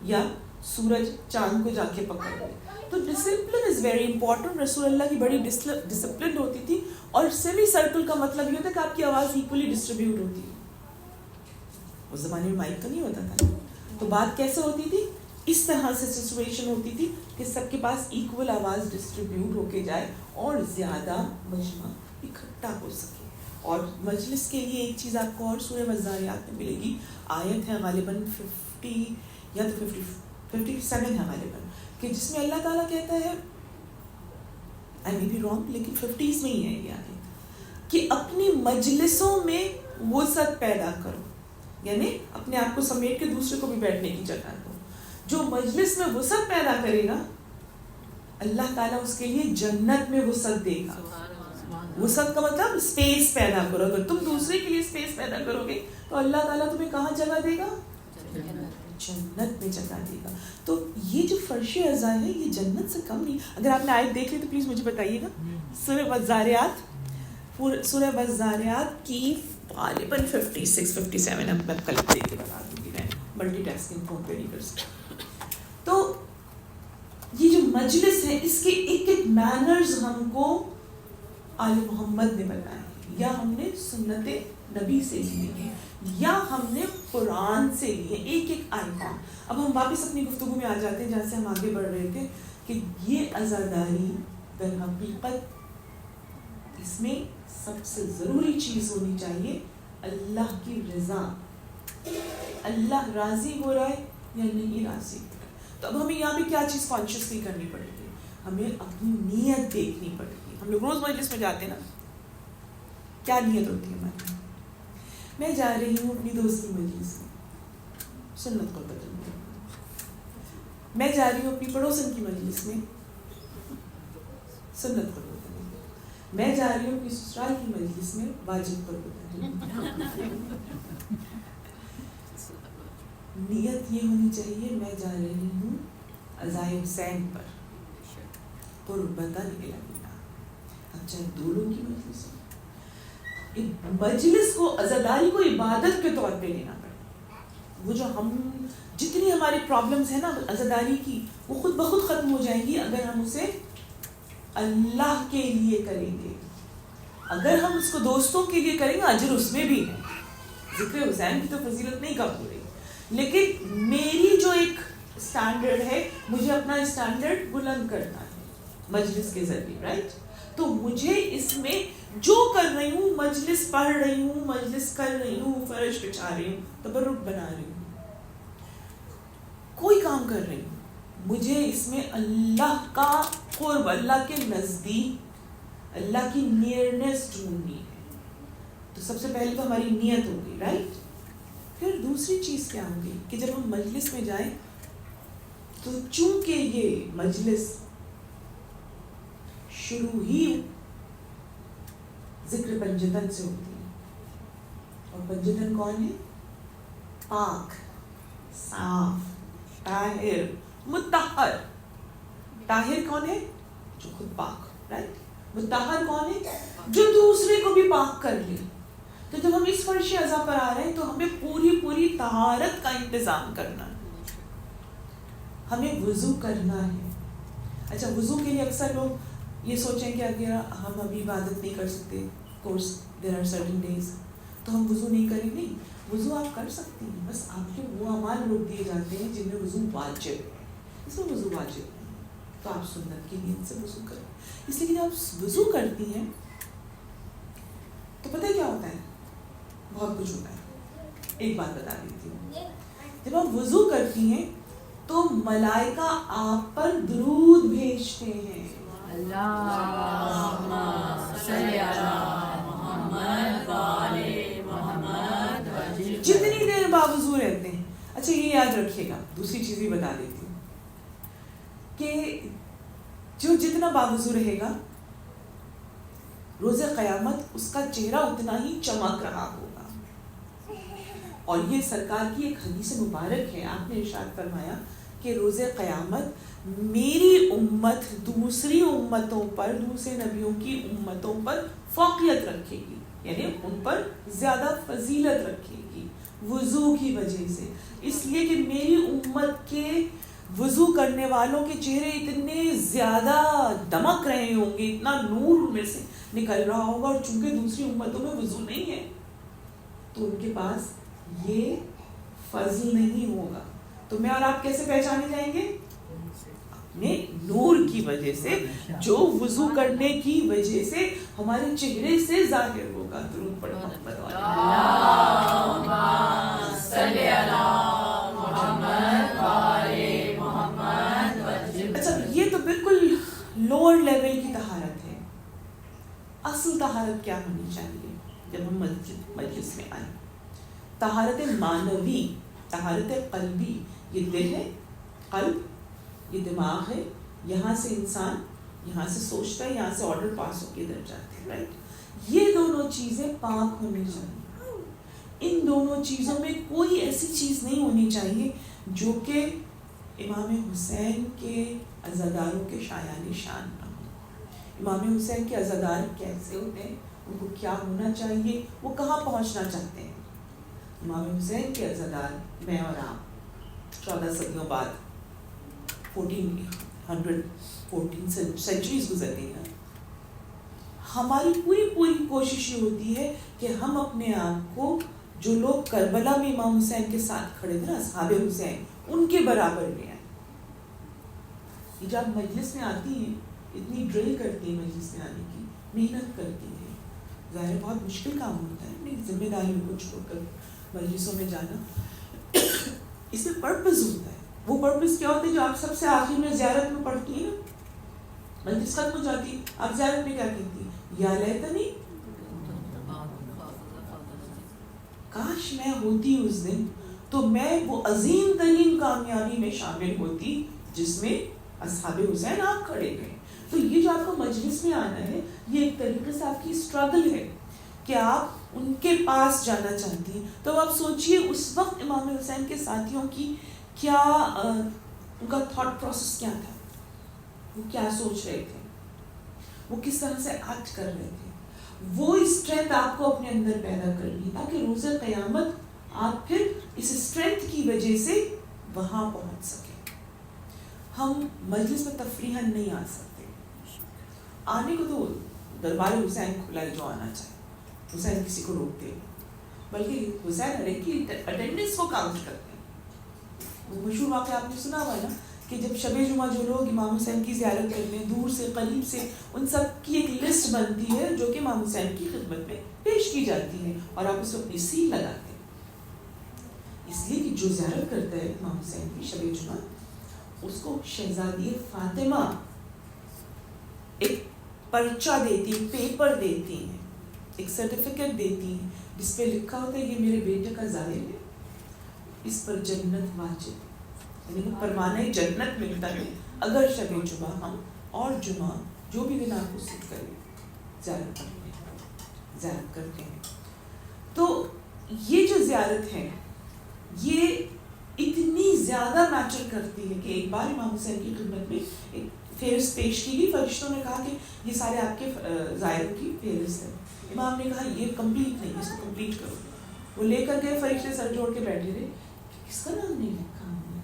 یا سورج چاند کو جا کے پکڑ لے. تو ڈسپلن از ویری امپورٹنٹ. رسول اللہ کی بڑی ڈسپلن ہوتی تھی, اور سیمی سرکل کا مطلب یہ ہوتا ہے کہ آپ کی آواز ایکولی ڈسٹریبیوٹ ہوتی ہے. اس زمانے میں مائک تو نہیں ہوتا تھا, تو بات کیسے ہوتی تھی, اس طرح سے سچویشن ہوتی تھی کہ سب کے پاس ایکول آواز ڈسٹریبیوٹ ہو کے جائے اور زیادہ مجمع اکٹھا ہو سکے. اور مجلس کے لیے ایک چیز آپ کو اور سورہ والذاریات میں ملے گی, آیت ہے غالباً 50 یا تو 57 ہے غالباً, کہ جس میں اللہ تعالیٰ کہتا ہے, آئی مے بی رانگ لیکن 50s میں ہی ہے یہ آیت, کہ اپنی مجلسوں میں وسعت پیدا کرو, یعنی اپنے آپ کو سمیٹ کے دوسرے کو بھی بیٹھنے کی جگہ دو. جو مجلس میں وسعت پیدا کرے گا اللہ تعالیٰ اس کے لیے جنت میں وسعت دے گا. وسعت کا مطلب اسپیس پیدا کرو. اگر تم دوسرے کے لیے اسپیس پیدا کرو گے تو اللہ تعالیٰ تمہیں کہاں جگہ دے گا, جنت میں جگہ دے گا. تو یہ جو فرش اعضاء ہے یہ جنت سے کم نہیں. اگر آپ نے آیت دیکھ لی تو پلیز مجھے بتائیے گا. سورہ والذاریات کی غالباً 56-57, اب میں کل دیکھ کے بتا دوں گی, میں ملٹی ٹاسکنگ فون پہ نہیں کر سکتی. تو یہ جو مجلس ہے اس کے ایک ایک مینرز ہم کو آل محمد نے بتائے, یا ہم نے سنت نبی سے لیے ہیں, یا ہم نے قرآن سے لیے ایک ایک آئیکن. اب ہم واپس اپنی گفتگو میں آ جاتے ہیں جہاں سے ہم آگے بڑھ رہے تھے, کہ یہ عزاداری در حقیقت اس میں سب سے ضروری چیز ہونی چاہیے اللہ کی رضا. اللہ راضی ہو رہا ہے یا نہیں راضی ہو رہا ہے. تو اب ہمیں یہاں پہ کیا چیز کانشیسلی کرنی پڑے گی, ہمیں اپنی نیت دیکھنی پڑے گی. ہم لوگ روز مجلس میں جاتے ہیں نا, کیا نیت ہوتی ہے ہماری, میں جا رہی ہوں اپنی دوست کی مجلس میں, سنت کو بدلنے. میں جا رہی ہوں اپنی پڑوسن کی مجلس میں, سنت کو بدلنے. میں جا رہی ہوں اپنی سسرال کی مجلس میں, واجب پر بدلنے. نیت یہ ہونی چاہیے میں جا رہی ہوں عزائے حسین پر قربتاً الی اللہ. اب چاہے دو لوگوں کی مجلس ہو, مجلس کو عزاداری کو عبادت کے طور پہ لینا پڑے. وہ جو ہم جتنی ہماری پرابلمس ہیں نا عزاداری کی, وہ خود بخود ختم ہو جائیں گی اگر ہم اسے اللہ کے لیے کریں گے. اگر ہم اس کو دوستوں کے لیے کریں گے اجر اس میں بھی ہے. ذکر حسین کی تو فضیلت نہیں کم ہو رہی, لیکن میری جو ایک اسٹینڈرڈ ہے, مجھے اپنا اسٹینڈرڈ بلند کرنا ہے مجلس کے ذریعے, رائٹ. تو مجھے اس میں جو کر رہی ہوں, مجلس پڑھ رہی ہوں, مجلس کر رہی ہوں, فرش بچھا رہی ہوں, تبرک بنا رہی ہوں, کوئی کام کر رہی ہوں, مجھے اس میں اللہ کا قرب, اللہ کے نزدیک, اللہ کی نیئرنیس ڈھونڈنی ہے. تو سب سے پہلے تو ہماری نیت ہوگی, رائٹ. پھر دوسری چیز کیا ہوگی کہ جب ہم مجلس میں جائیں تو چونکہ یہ مجلس شروع ہی ذکر پنجتن سے ہوتی ہے, اور پنجتن کون ہے, پاک, صاف, طاہر, مطہر. طاہر کون ہے, جو خود پاک, رائٹ. مطہر کون ہے, جو دوسرے کو بھی پاک کر لے. تو جب ہم اس فرش اعضاء پر آ رہے ہیں تو ہمیں پوری طہارت کا انتظام کرنا ہے, ہمیں وضو کرنا ہے. اچھا, وضو کے لیے اکثر لوگ یہ سوچیں کہ اگر ہم ابھی عبادت نہیں کر سکتے, course there are certain days, تو ہم وضو نہیں کریں. نہیں, وضو آپ کر سکتی ہیں, بس آپ کے وہ اعمال روک دیے جاتے ہیں جن میں وضو واجب ہے. اس میں وضو واجب نہیں, تو آپ سنت کی نیت سے وضو کریں. اس لیے کہ جب آپ وضو کرتی ہیں تو پتہ کیا ہوتا ہے, بہت کچھ ہوتا ہے. ایک بات بتا دیتی ہوں, جب آپ وضو کرتی ہیں تو ملائکہ آپ پر درود بھیجتے ہیں. اللہم صلی علی محمد وآل محمد. جتنی دیر باوضو رہتے ہیں. اچھا, یہ یاد رکھیے گا, دوسری چیز بھی بتا دیتی ہوں کہ جو جتنا باوضو رہے گا روز قیامت اس کا چہرہ اتنا ہی چمک رہا ہوگا. اور یہ سرکار کی ایک حدیث مبارک ہے. آپ نے ارشاد فرمایا کہ روز قیامت میری امت دوسری امتوں پر, دوسرے نبیوں کی امتوں پر فوقیت رکھے گی, یعنی ان پر زیادہ فضیلت رکھے گی وضو کی وجہ سے. اس لیے کہ میری امت کے وضو کرنے والوں کے چہرے اتنے زیادہ دمک رہے ہوں گے, اتنا نور ان میں سے نکل رہا ہوگا, اور چونکہ دوسری امتوں میں وضو نہیں ہے تو ان کے پاس یہ فضل نہیں ہوگا. تو میں اور آپ کیسے پہچانے جائیں گے؟ اپنے نور کی وجہ سے, جو وضو کرنے کی وجہ سے ہمارے چہرے سے ظاہر ہوگا. درود پڑھو محمد اللہم صلی علی محمد وعلی محمد. اچھا, یہ تو بالکل لوور لیول کی طہارت ہے. اصل طہارت کیا ہونی چاہیے جب ہم مجلس میں آئیں؟ طہارت معنوی, طہارت قلبی. یہ دل ہے, قلب, یہ دماغ ہے, یہاں سے انسان یہاں سے سوچتا ہے, یہاں سے آرڈر پاس ہو کے ادھر جاتے ہیں, رائٹ. یہ دونوں چیزیں پاک ہونی چاہیے. ان دونوں چیزوں میں کوئی ایسی چیز نہیں ہونی چاہیے جو کہ امام حسین کے عزاداروں کے شایان شان نہ ہو. امام حسین کے عزادار کیسے ہوتے ہیں, ان کو کیا ہونا چاہیے, وہ کہاں پہنچنا چاہتے ہیں. امام حسین کے عزادار میں اور آپ 14 صدیوں بعد 14 سینچریز گزر گئی ہیں. ہماری پوری کوشش یہ ہوتی ہے کہ ہم اپنے آپ کو جو لوگ کربلا میں امام حسین کے ساتھ کھڑے تھے نا, اصحاب حسین, ان کے برابر لے آئیں. یہ جب مجلس میں آتی ہیں اتنی ڈرل کرتی ہیں, مجلس میں آنے کی محنت کرتی ہیں. ظاہر بہت مشکل کام ہوتا ہے اپنی ذمہ داریوں کو چھوڑ کر مجلسوں میں جانا. اس میں پرپز ہوتا ہے. وہ پرپز کیا ہوتا ہے جو آپ سب سے آخر میں زیارت میں پڑھتی ہیں نا, مجلس ختم ہو جاتی, آپ زیارت میں کیا کہتی ہیں؟ یا لیتنی کاش میں ہوتی اس دن تو میں وہ عظیم ترین کامیابی میں شامل ہوتی جس میں اصحاب حسین آپ کھڑے گئے. تو یہ جو آپ کو مجلس میں آنا ہے, یہ ایک طریقے سے آپ کی اسٹرگل ہے کہ آپ ان کے پاس جانا چاہتی ہیں. تو آپ سوچئے اس وقت امام حسین کے ساتھیوں کی کیا ان کا تھاٹ پروسیس کیا تھا, وہ کیا سوچ رہے تھے, وہ کس طرح سے ایکٹ کر رہے تھے. وہ اسٹرینتھ آپ کو اپنے اندر پیدا کرنی تاکہ روز قیامت آپ پھر اس اسٹرینتھ کی وجہ سے وہاں پہنچ سکیں. ہم مجلس میں تفریحاً نہیں آ سکتے. آنے کو تو دربار حسین کھلا ہے, جو آنا چاہے. حسین کسی کو روکتے ہیں, بلکہ حسین ہر ایک کی اٹینڈنس کو کاؤنٹ کرتے ہیں. وہ مشہور واقعہ آپ نے سنا ہوا نا کہ جب شب جمعہ جو لوگ امام حسین کی زیارت کرتے ہیں دور سے قریب سے, ان سب کی ایک لسٹ بنتی ہے جو کہ امام حسین کی خدمت میں پیش کی جاتی ہے, اور آپ اس کو اپنی سیل لگاتے ہیں. اس لیے کہ جو زیارت کرتا ہے امام حسین کی شب جمعہ, اس کو شہزادی فاطمہ ایک پرچہ دیتی ہیں, پیپر دیتی ہیں, ایک سرٹیفکیٹ دیتی ہیں جس پہ لکھا ہوتا ہے یہ میرے بیٹے کا ظاہر ہے, اس پر جنت واجب, یعنی پروانہ جنت ملتا ہے اگر شب جمعہ ہم اور جمعہ جو بھی دن آپ کو سکھ کریں زیارت کرتے ہیں. تو یہ جو زیارت ہے یہ اتنی زیادہ میٹر کرتی ہے کہ ایک بار امام حسین کی خدمت میں ایک فہرست پیش کی گئی. فرشتوں نے کہا کہ یہ سارے آپ کے زائروں کی فہرست ہے. امام نے کہا یہ کمپلیٹ نہیں, اس کو کمپلیٹ کرو. وہ لے کر گئے, فرشتے سر جوڑ کے بیٹھے رہے, کس کا نام نہیں لکھا ہم نے.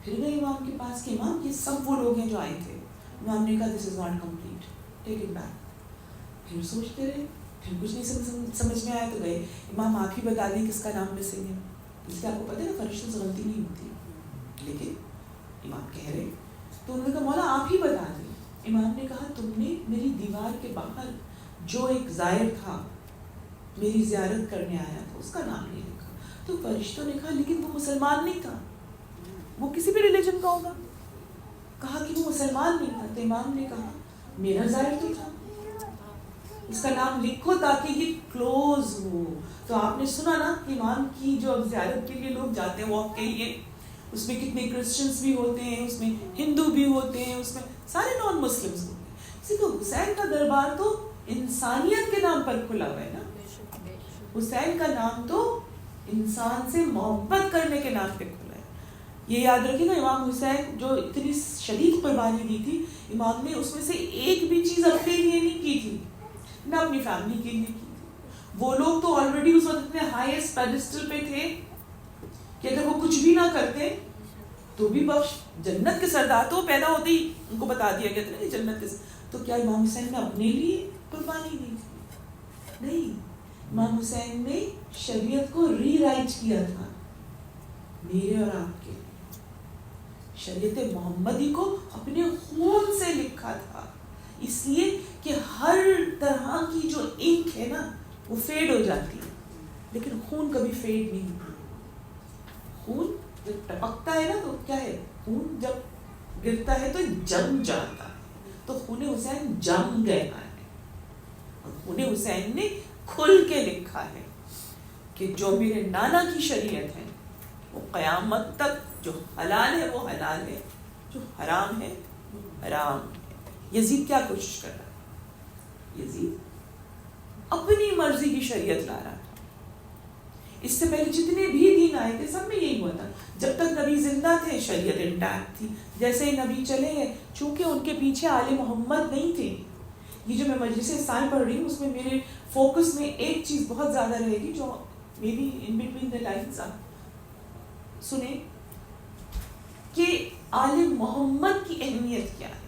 پھر گئے امام کے پاس کہ امام یہ سب وہ لوگ ہیں جو آئے تھے. امام نے کہا this is not complete, take it back. پھر سوچتے رہے, پھر کچھ نہیں سمجھ میں آیا تو گئے, امام آپ ہی بتا دیں کس کا نام مسنگ ہے. اس لیے آپ کو پتہ ہے نا فرشتوں سے غلطی نہیں ہوتی, لیکن امام کہہ رہے تو انہوں نے کہا مولا آپ ہی بتا دیں. امام نے کہا تم نے میری دیوار کے باہر جو ایک زائر تھا میری زیارت کرنے آیا تھا اس کا نام نہیں لکھا. تو فرشتوں نے کہا لیکن وہ مسلمان نہیں تھا, وہ کسی بھی ریلیجن کا ہوگا. کہا کہ وہ مسلمان نہیں تھا. تو امام نے کہا میرا زائر تو تھا, اس کا نام لکھو تاکہ یہ کلوز ہو. تو آپ نے سنا نا کہ امام کی جو اب زیارت کے لیے لوگ جاتے ہیں واک کے لیے, اس میں کتنے کرسچنس بھی ہوتے ہیں, اس میں ہندو بھی ہوتے ہیں, اس میں سارے نان مسلمس ہوتے ہیں. اسی کو حسین کا دربار تو انسانیت کے نام پر کھلا ہوا ہے نا. حسین کا نام تو انسان سے محبت کرنے کے نام پہ کھلا ہے. یہ یاد رکھیے نا، امام حسین جو اتنی شدید قربانی دی تھی، امام نے اس میں سے ایک بھی چیز اپنے لیے نہیں کی تھی، نہ اپنی فیملی کے لیے کی تھی. وہ لوگ تو آلریڈی اس وقت اتنے ہائیسٹ پیڈسٹل پہ تھے کہ اگر وہ کچھ بھی نہ کرتے تو بھی بخش جنت کے سردار، تو پیدا ہوتے ہی ان کو بتا دیا گیا تھا کہ جنت کے. تو کیا امام حسین نے اپنے لیے قربانی دی تھی؟ نہیں. امام حسین نے شریعت کو ری رائٹ کیا تھا میرے اور آپ کے. شریعت محمدی کو اپنے خون سے لکھا تھا، اس لیے کہ ہر طرح کی جو انک ہے نا وہ فیڈ ہو جاتی ہے، لیکن خون کبھی فیڈ نہیں ہوتا. خون جب ٹپکتا ہے نا تو کیا ہے، خون جب گرتا ہے تو جم جاتا ہے. تو خون حسین جم گیا ہے، اور خون حسین نے کھل کے لکھا ہے کہ جو میرے نانا کی شریعت ہے وہ قیامت تک، جو حلال ہے وہ حلال ہے، جو حرام ہے وہ حرام ہے. یزید کیا کوشش کر رہا ہے؟ یزید اپنی مرضی کی شریعت لا رہا تھا. اس سے پہلے جتنے بھی دین آئے تھے سب میں یہی ہوا تھا. جب تک نبی زندہ تھے شریعت انٹیکٹ تھی، جیسے ہی نبی چلے گئے، چونکہ ان کے پیچھے آل محمد نہیں تھے. یہ جو میں مجلس سائن پڑھ رہی ہوں اس میں میرے فوکس میں ایک چیز بہت زیادہ رہے گی جو maybe in between the lines آپ سنیں کہ آل محمد کی اہمیت کیا ہے.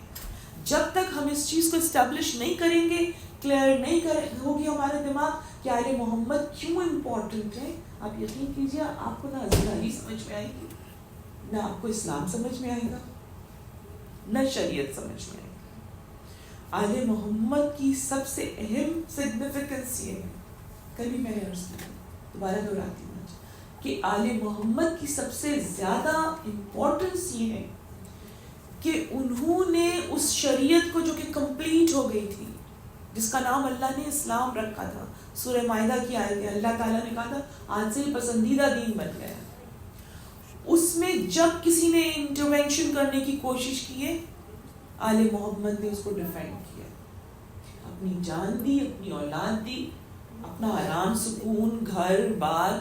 جب تک ہم اس چیز کو اسٹیبلش نہیں کریں گے، کلیئر نہیں ہوگی ہمارا دماغ کہ آل محمد کیوں امپورٹنٹ ہے، آپ یقین کیجیے آپ کو نہ عزیزی سمجھ میں آئے گی، نہ آپ کو اسلام سمجھ میں آئے گا، نہ شریعت سمجھ میں آئے گی. آل محمد کی سب سے اہم سگنیفیکنس یہ ہے، کل بھی میں نے عرض کیا، دوبارہ دہراتی ہوں کہ آل محمد کی سب سے زیادہ امپورٹنس یہ ہے کہ انہوں نے اس شریعت کو جو کہ کمپلیٹ ہو گئی تھی، جس کا نام اللہ نے اسلام رکھا تھا، سورہ مائدہ کی آیت ہے، اللہ تعالیٰ نے کہا تھا آج سے پسندیدہ دین بن گیا. اس میں جب کسی نے انٹروینشن کرنے کی کوشش کی ہے، آل محمد نے اس کو ڈیفینڈ کیا، اپنی جان دی، اپنی اولاد دی، اپنا آرام سکون، گھر بار،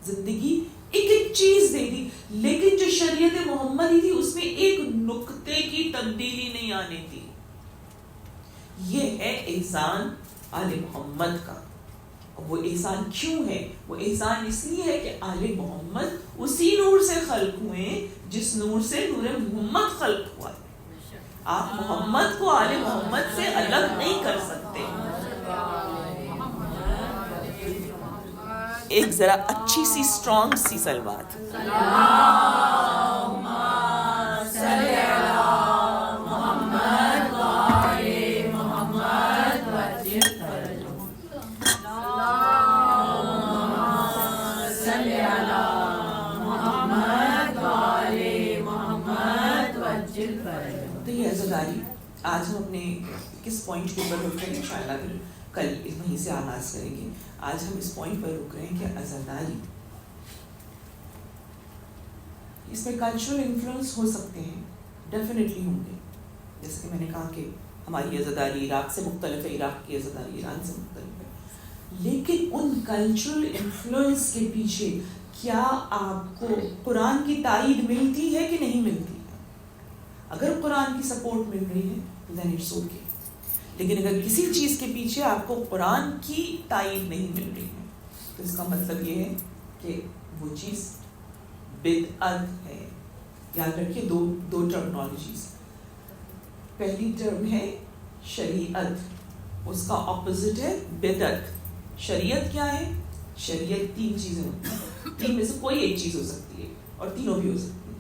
زندگی، ایک ایک چیز دے دی. لیکن جو شریعت محمدی تھی اس میں ایک نقطے کی تبدیلی نہیں آنے دی. یہ ہے احسان آل محمد کا. وہ احسان کیوں ہے؟ وہ احسان اس لیے ہے کہ آل محمد اسی نور سے خلق ہوئے جس نور سے نور محمد خلق ہوا ہے. آپ محمد کو آل محمد سے الگ نہیں کر سکتے. ایک ذرا اچھی سی اسٹرانگ سی سلوات. تو یہ عزاداری آج ہم اپنے کس پوائنٹ کے اوپر رک رہے ہیں، انشاءاللہ پھر کل وہیں سے آغاز کریں گے. آج ہم اس پوائنٹ پر رک رہے ہیں کہ عزاداری، اس میں کلچرل انفلوئنس ہو سکتے ہیں، ڈیفینیٹلی ہوں گے. جیسے کہ میں نے کہا کہ ہماری عزاداری عراق سے مختلف ہے، عراق کی عزاداری ایران سے مختلف ہے. لیکن ان کلچرل انفلوئنس کے پیچھے کیا آپ کو قرآن کی تائید ملتی ہے کہ نہیں ملتی ہے؟ اگر قرآن کی سپورٹ مل رہی ہے then it's okay. لیکن اگر کسی چیز کے پیچھے آپ کو قرآن کی تائید نہیں مل رہی ہے تو اس کا مطلب یہ ہے کہ وہ چیز بدعت ہے. یاد رکھیے دو ٹرمنالوجیز. پہلی ٹرم ہے شریعت، اس کا اپوزٹ ہے بدعت. شریعت کیا ہے؟ شریعت تین چیزیں ہوتی ہیں، تین میں سے کوئی ایک چیز ہو سکتی ہے اور تینوں بھی ہو سکتی ہے.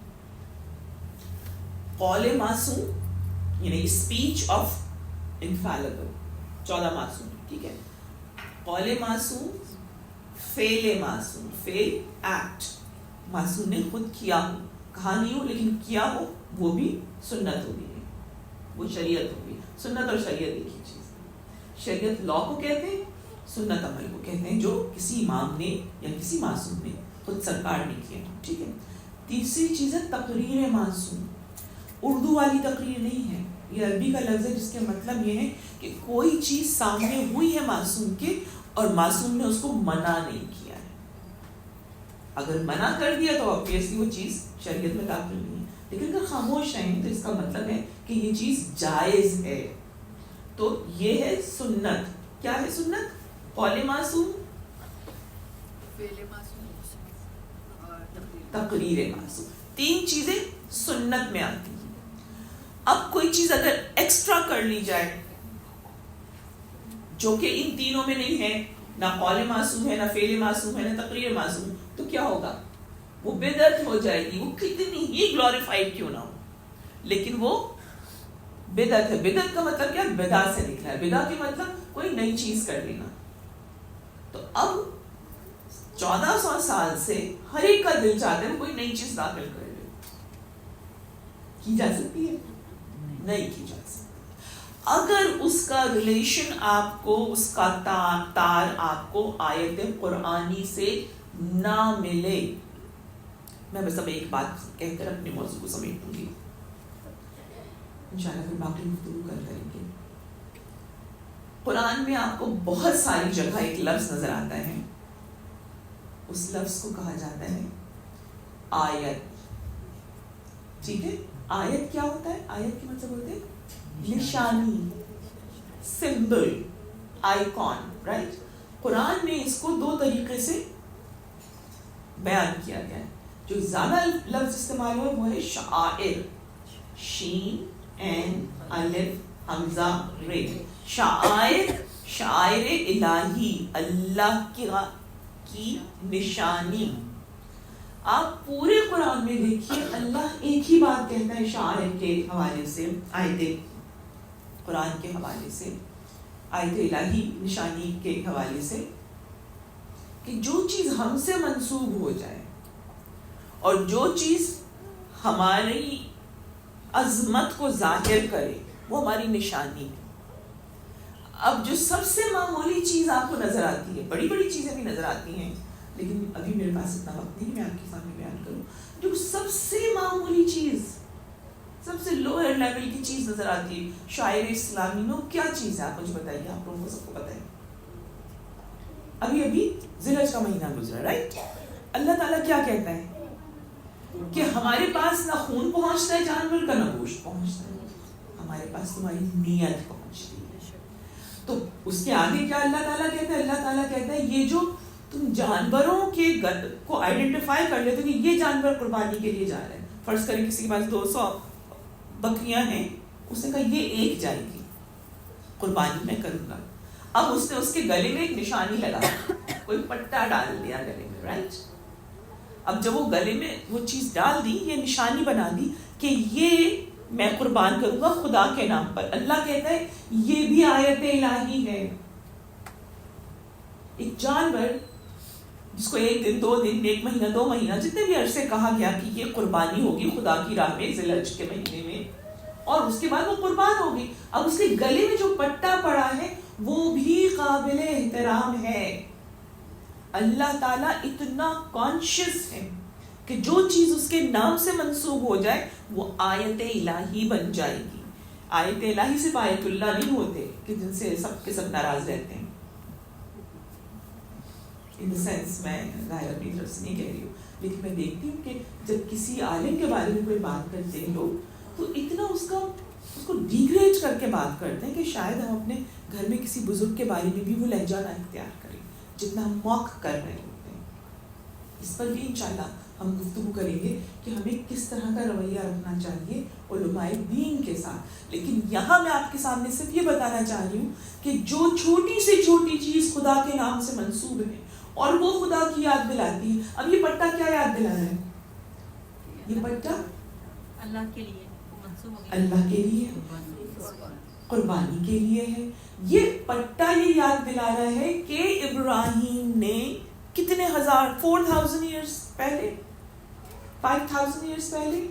قول معصوم یعنی اسپیچ آف انفیلیبل، 14 معصوم، ٹھیک ہے. قول معصوم، فعل معصوم، فعل ایکٹ معصوم نے خود کیا ہو، کہا نہیں ہو لیکن کیا ہو، وہ بھی سنت ہوگی، وہ شریعت ہوگی. سنت اور شریعت ایک ہی چیز ہے. شریعت لا کو کہتے ہیں، سنت عمل کو کہتے ہیں جو کسی امام نے یا کسی معصوم نے خود سرکار نے کیا، ٹھیک ہے. تیسری چیز ہے تقریر معصوم. اردو والی تقریر نہیں ہے، یہ عربی کا لفظ ہے جس کے مطلب یہ ہے کہ کوئی چیز سامنے ہوئی ہے معصوم کے اور معصوم نے اس کو منع نہیں کیا ہے. اگر منع کر دیا تو obviously وہ چیز شریعت میں داخل نہیں ہے، لیکن اگر خاموش رہیں تو اس کا مطلب ہے کہ یہ چیز جائز ہے. تو یہ ہے سنت. کیا ہے سنت؟ قول معصوم، تقریر معصوم، 3 چیزیں سنت میں آتی ہیں. اب کوئی چیز اگر ایکسٹرا کر لی جائے جو کہ ان تینوں میں نہیں ہے، نہ قول معصوم ہے، نہ فعل معصوم ہے، نہ تقریر معصوم، تو کیا ہوگا؟ وہ بدعت ہو جائے گی، وہ کتنی ہی گلوریفائڈ کیوں نہ ہو، لیکن وہ بدعت ہے. بدعت کا مطلب کیا؟ بدع سے نکلا ہے. بدع کے مطلب کوئی نئی چیز کر لینا. تو اب 1400 سال سے ہر ایک کا دل چاہتا ہے وہ کوئی نئی چیز داخل کر لے. کی جا سکتی ہے؟ نہیں کی جا سکتی. اگر اس کا ریلیشن آپ کو، اس کا تار آپ کو آیت قرآنی سے نہ ملے. میں بس اب ایک بات کہہ کر اپنے موضوع کو سمیٹوں گی، انشاءاللہ پھر باقی گفتگو کریں گے. قرآن میں آپ کو بہت ساری جگہ ایک لفظ نظر آتا ہے، اس لفظ کو کہا جاتا ہے آیت. ٹھیک ہے؟ آیت کیا ہوتا ہے؟ آیت کے مطلب ہوتے ہیں نشانی، سمبل، آئیکن، رائٹ؟ قرآن میں اس کو 2 طریقے سے بیان کیا گیا ہے. جو زیادہ لفظ استعمال ہوا وہ ہے شعائر، شین این الف حمزہ رے. شعائر، شعائر الہی، اللہ کی نشانی. آپ پورے قرآن میں دیکھیے اللہ ایک ہی بات کہتا ہے شعائر کے حوالے سے، آیت قرآن کے حوالے سے، آیت الہی نشانی کے حوالے سے، کہ جو چیز ہم سے منسوب ہو جائے اور جو چیز ہماری عظمت کو ظاہر کرے وہ ہماری نشانی ہے. اب جو سب سے معمولی چیز آپ کو نظر آتی ہے، بڑی بڑی چیزیں بھی نظر آتی ہیں لیکن ابھی میرے پاس اتنا وقت نہیں میں آپ کے سامنے بیان کروں. جو سب سے معمولی چیز، سب سے لوئر لیول کی چیز نظر آتی ہے شاعر اسلامی میں، کیا چیز ہے؟ آپ مجھے بتائیے. آپ لوگوں کو سب کو پتہ ہے ابھی ذی الحج کا مہینہ گزرا، رائٹ؟ اللہ تعالیٰ کیا کہتا ہے کہ ہمارے پاس نہ خون پہنچتا ہے جانور کا، نہ گوشت پہنچتا ہے، ہمارے پاس تمہاری نیت پہنچتی ہے. تو اس کے آگے کیا اللہ تعالیٰ کہتا ہے؟ اللہ تعالیٰ کہتا ہے یہ جو تم جانوروں کے کو آئیڈینٹیفائی کر لیتے کہ یہ جانور قربانی کے لیے جا رہے ہیں. فرض کریں کسی کے پاس 200 بکریاں ہیں، اس نے کہا یہ ایک جائے گی قربانی میں کروں گا. اب اس نے اس کے گلے میں ایک نشانی لگا، کوئی پٹا ڈال دیا گلے میں، رائٹ؟ اب جب وہ گلے میں وہ چیز ڈال دی، یہ نشانی بنا دی کہ یہ میں قربان کروں گا خدا کے نام پر. اللہ کہتا ہے یہ بھی آیت الہی ہے. ایک جانور جس کو 1 دن 2 دن 1 مہینہ 2 مہینہ جتنے بھی عرصے کہا گیا کہ یہ قربانی ہوگی خدا کی راہ میں ذی الحج کے مہینے میں، اور اس کے بعد وہ قربان ہوگی. اب اس کے گلے میں جو پٹا پڑا ہے وہ بھی قابل احترام ہے. اللہ تعالیٰ اتنا کانشیس ہے کہ جو چیز اس کے نام سے منسوب ہو جائے وہ آیت الہی بن جائے گی. آیت الہی صرف آیت اللہ نہیں ہوتے کہ جن سے سب کے سب ناراض رہتے ہیں. ان دا سینس میں ظاہر اپنی طرف سے نہیں کہہ رہی ہوں، لیکن میں دیکھتی ہوں کہ جب کسی عالم کے بارے میں کوئی بات کرتے ہیں لوگ تو اتنا اس کو ڈیگریڈ کر کے بات کرتے ہیں کہ شاید ہم اپنے گھر میں کسی بزرگ کے بارے میں بھی وہ لہجہ نہ اختیار کریں جتنا ہم موق کر رہے ہوتے ہیں. اس پر بھی انشاءاللہ ہم گفتگو کریں گے کہ ہمیں کس طرح کا رویہ رکھنا چاہیے علماء دین کے ساتھ. لیکن یہاں میں آپ کے سامنے صرف یہ بتانا چاہ رہی ہوں کہ جو چھوٹی سے چھوٹی چیز خدا کے نام سے منسوب ہے اور وہ خدا کی یاد دلاتی ہے. اب یہ پٹا کیا یاد دلا رہا ہے؟ یہ پٹا اللہ کے لیے، اللہ کے لیے، قربانی کے لیے ہے. یہ پٹا یہ یاد دلا رہا ہے کہ ابراہیم نے کتنے ہزار 4000 ایئرز پہلے 5000 ایئرز پہلے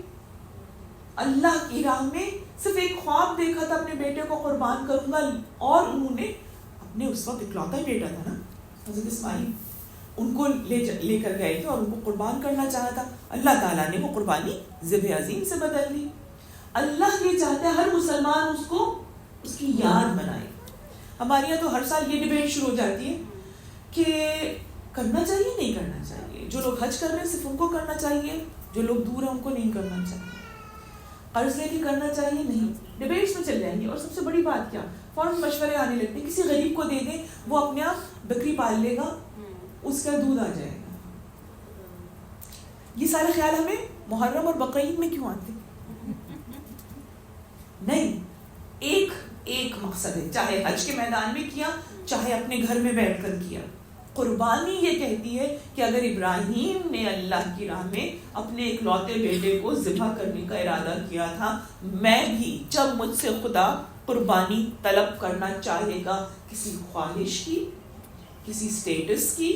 اللہ کی راہ میں صرف ایک خواب دیکھا تھا اپنے بیٹے کو قربان کروں گا، اور انہوں نے اپنے اس وقت اکلوتا ہی بیٹا تھا نا حضرت اسماعیل، ان کو لے کر گئے تھے اور ان کو قربان کرنا چاہا تھا. اللہ تعالیٰ نے وہ قربانی ذبح عظیم سے بدل لی. اللہ یہ چاہتا ہے ہر مسلمان اس کی یاد منائے. ہمارے یہاں تو ہر سال یہ ڈبیٹ شروع ہو جاتی ہے کہ کرنا چاہیے نہیں کرنا چاہیے. جو لوگ حج کر رہے ہیں صرف ان کو کرنا چاہیے, جو لوگ دور ہیں ان کو نہیں کرنا چاہیے. قرض لے کے کرنا چاہیے نہیں. ڈبیٹس میں چل جائیں گے. اور سب سے بڑی بات کیا, فوراً مشورے آنے لگتے ہیں, کسی غریب کو دے دیں وہ اپنے آپ بکری پال لے گا, اس کا دودھ آ جائے گا. یہ سارے خیال ہمیں محرم اور بقرعید میں کیوں آتے؟ نہیں, ایک مقصد ہے, چاہے حج کے میدان میں کیا چاہے اپنے گھر میں بیٹھ کر کیا. قربانی یہ کہتی ہے کہ اگر ابراہیم نے اللہ کی راہ میں اپنے اکلوتے بیٹے کو ذبح کرنے کا ارادہ کیا تھا, میں بھی جب مجھ سے خدا قربانی طلب کرنا چاہے گا کسی خواہش کی, کسی سٹیٹس کی,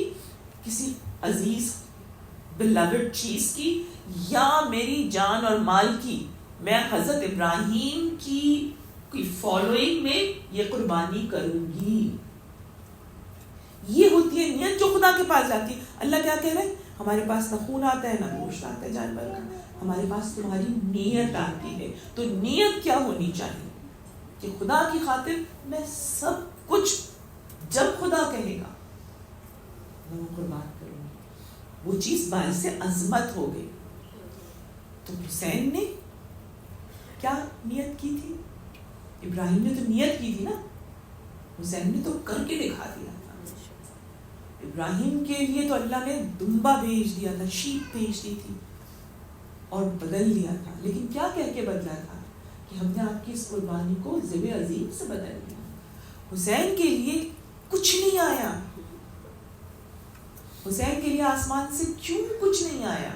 کسی عزیز بلوڈ چیز کی, یا میری جان اور مال کی, میں حضرت ابراہیم کی فالوئنگ میں یہ قربانی کروں گی. یہ ہوتی ہے نیت جو خدا کے پاس جاتی ہے. اللہ کیا کہہ رہے ہیں, ہمارے پاس نہ خون آتا ہے نہ گوشت آتا ہے جانور کا, ہمارے پاس تمہاری نیت آتی ہے. تو نیت کیا ہونی چاہیے کہ خدا کی خاطر میں سب کچھ جب خدا کہے گا میں وہ قربان کروں گی. وہ چیز باعث عظمت ہو گئی. تو حسین نے کیا نیت کی تھی؟ ابراہیم نے تو نیت کی تھی نا, حسین نے تو کر کے دکھا دیا تھا. ابراہیم کے لیے تو اللہ نے دمبا بھیج دیا تھا, شیپ بھیج دی تھی اور بدل دیا تھا. لیکن کیا کہہ کے بدلا تھا کہ ہم نے آپ کی اس قربانی کو ذبح عظیم سے بدل دیا. حسین کے لیے کچھ نہیں آیا. حسین کے لیے آسمان سے کیوں کچھ نہیں آیا؟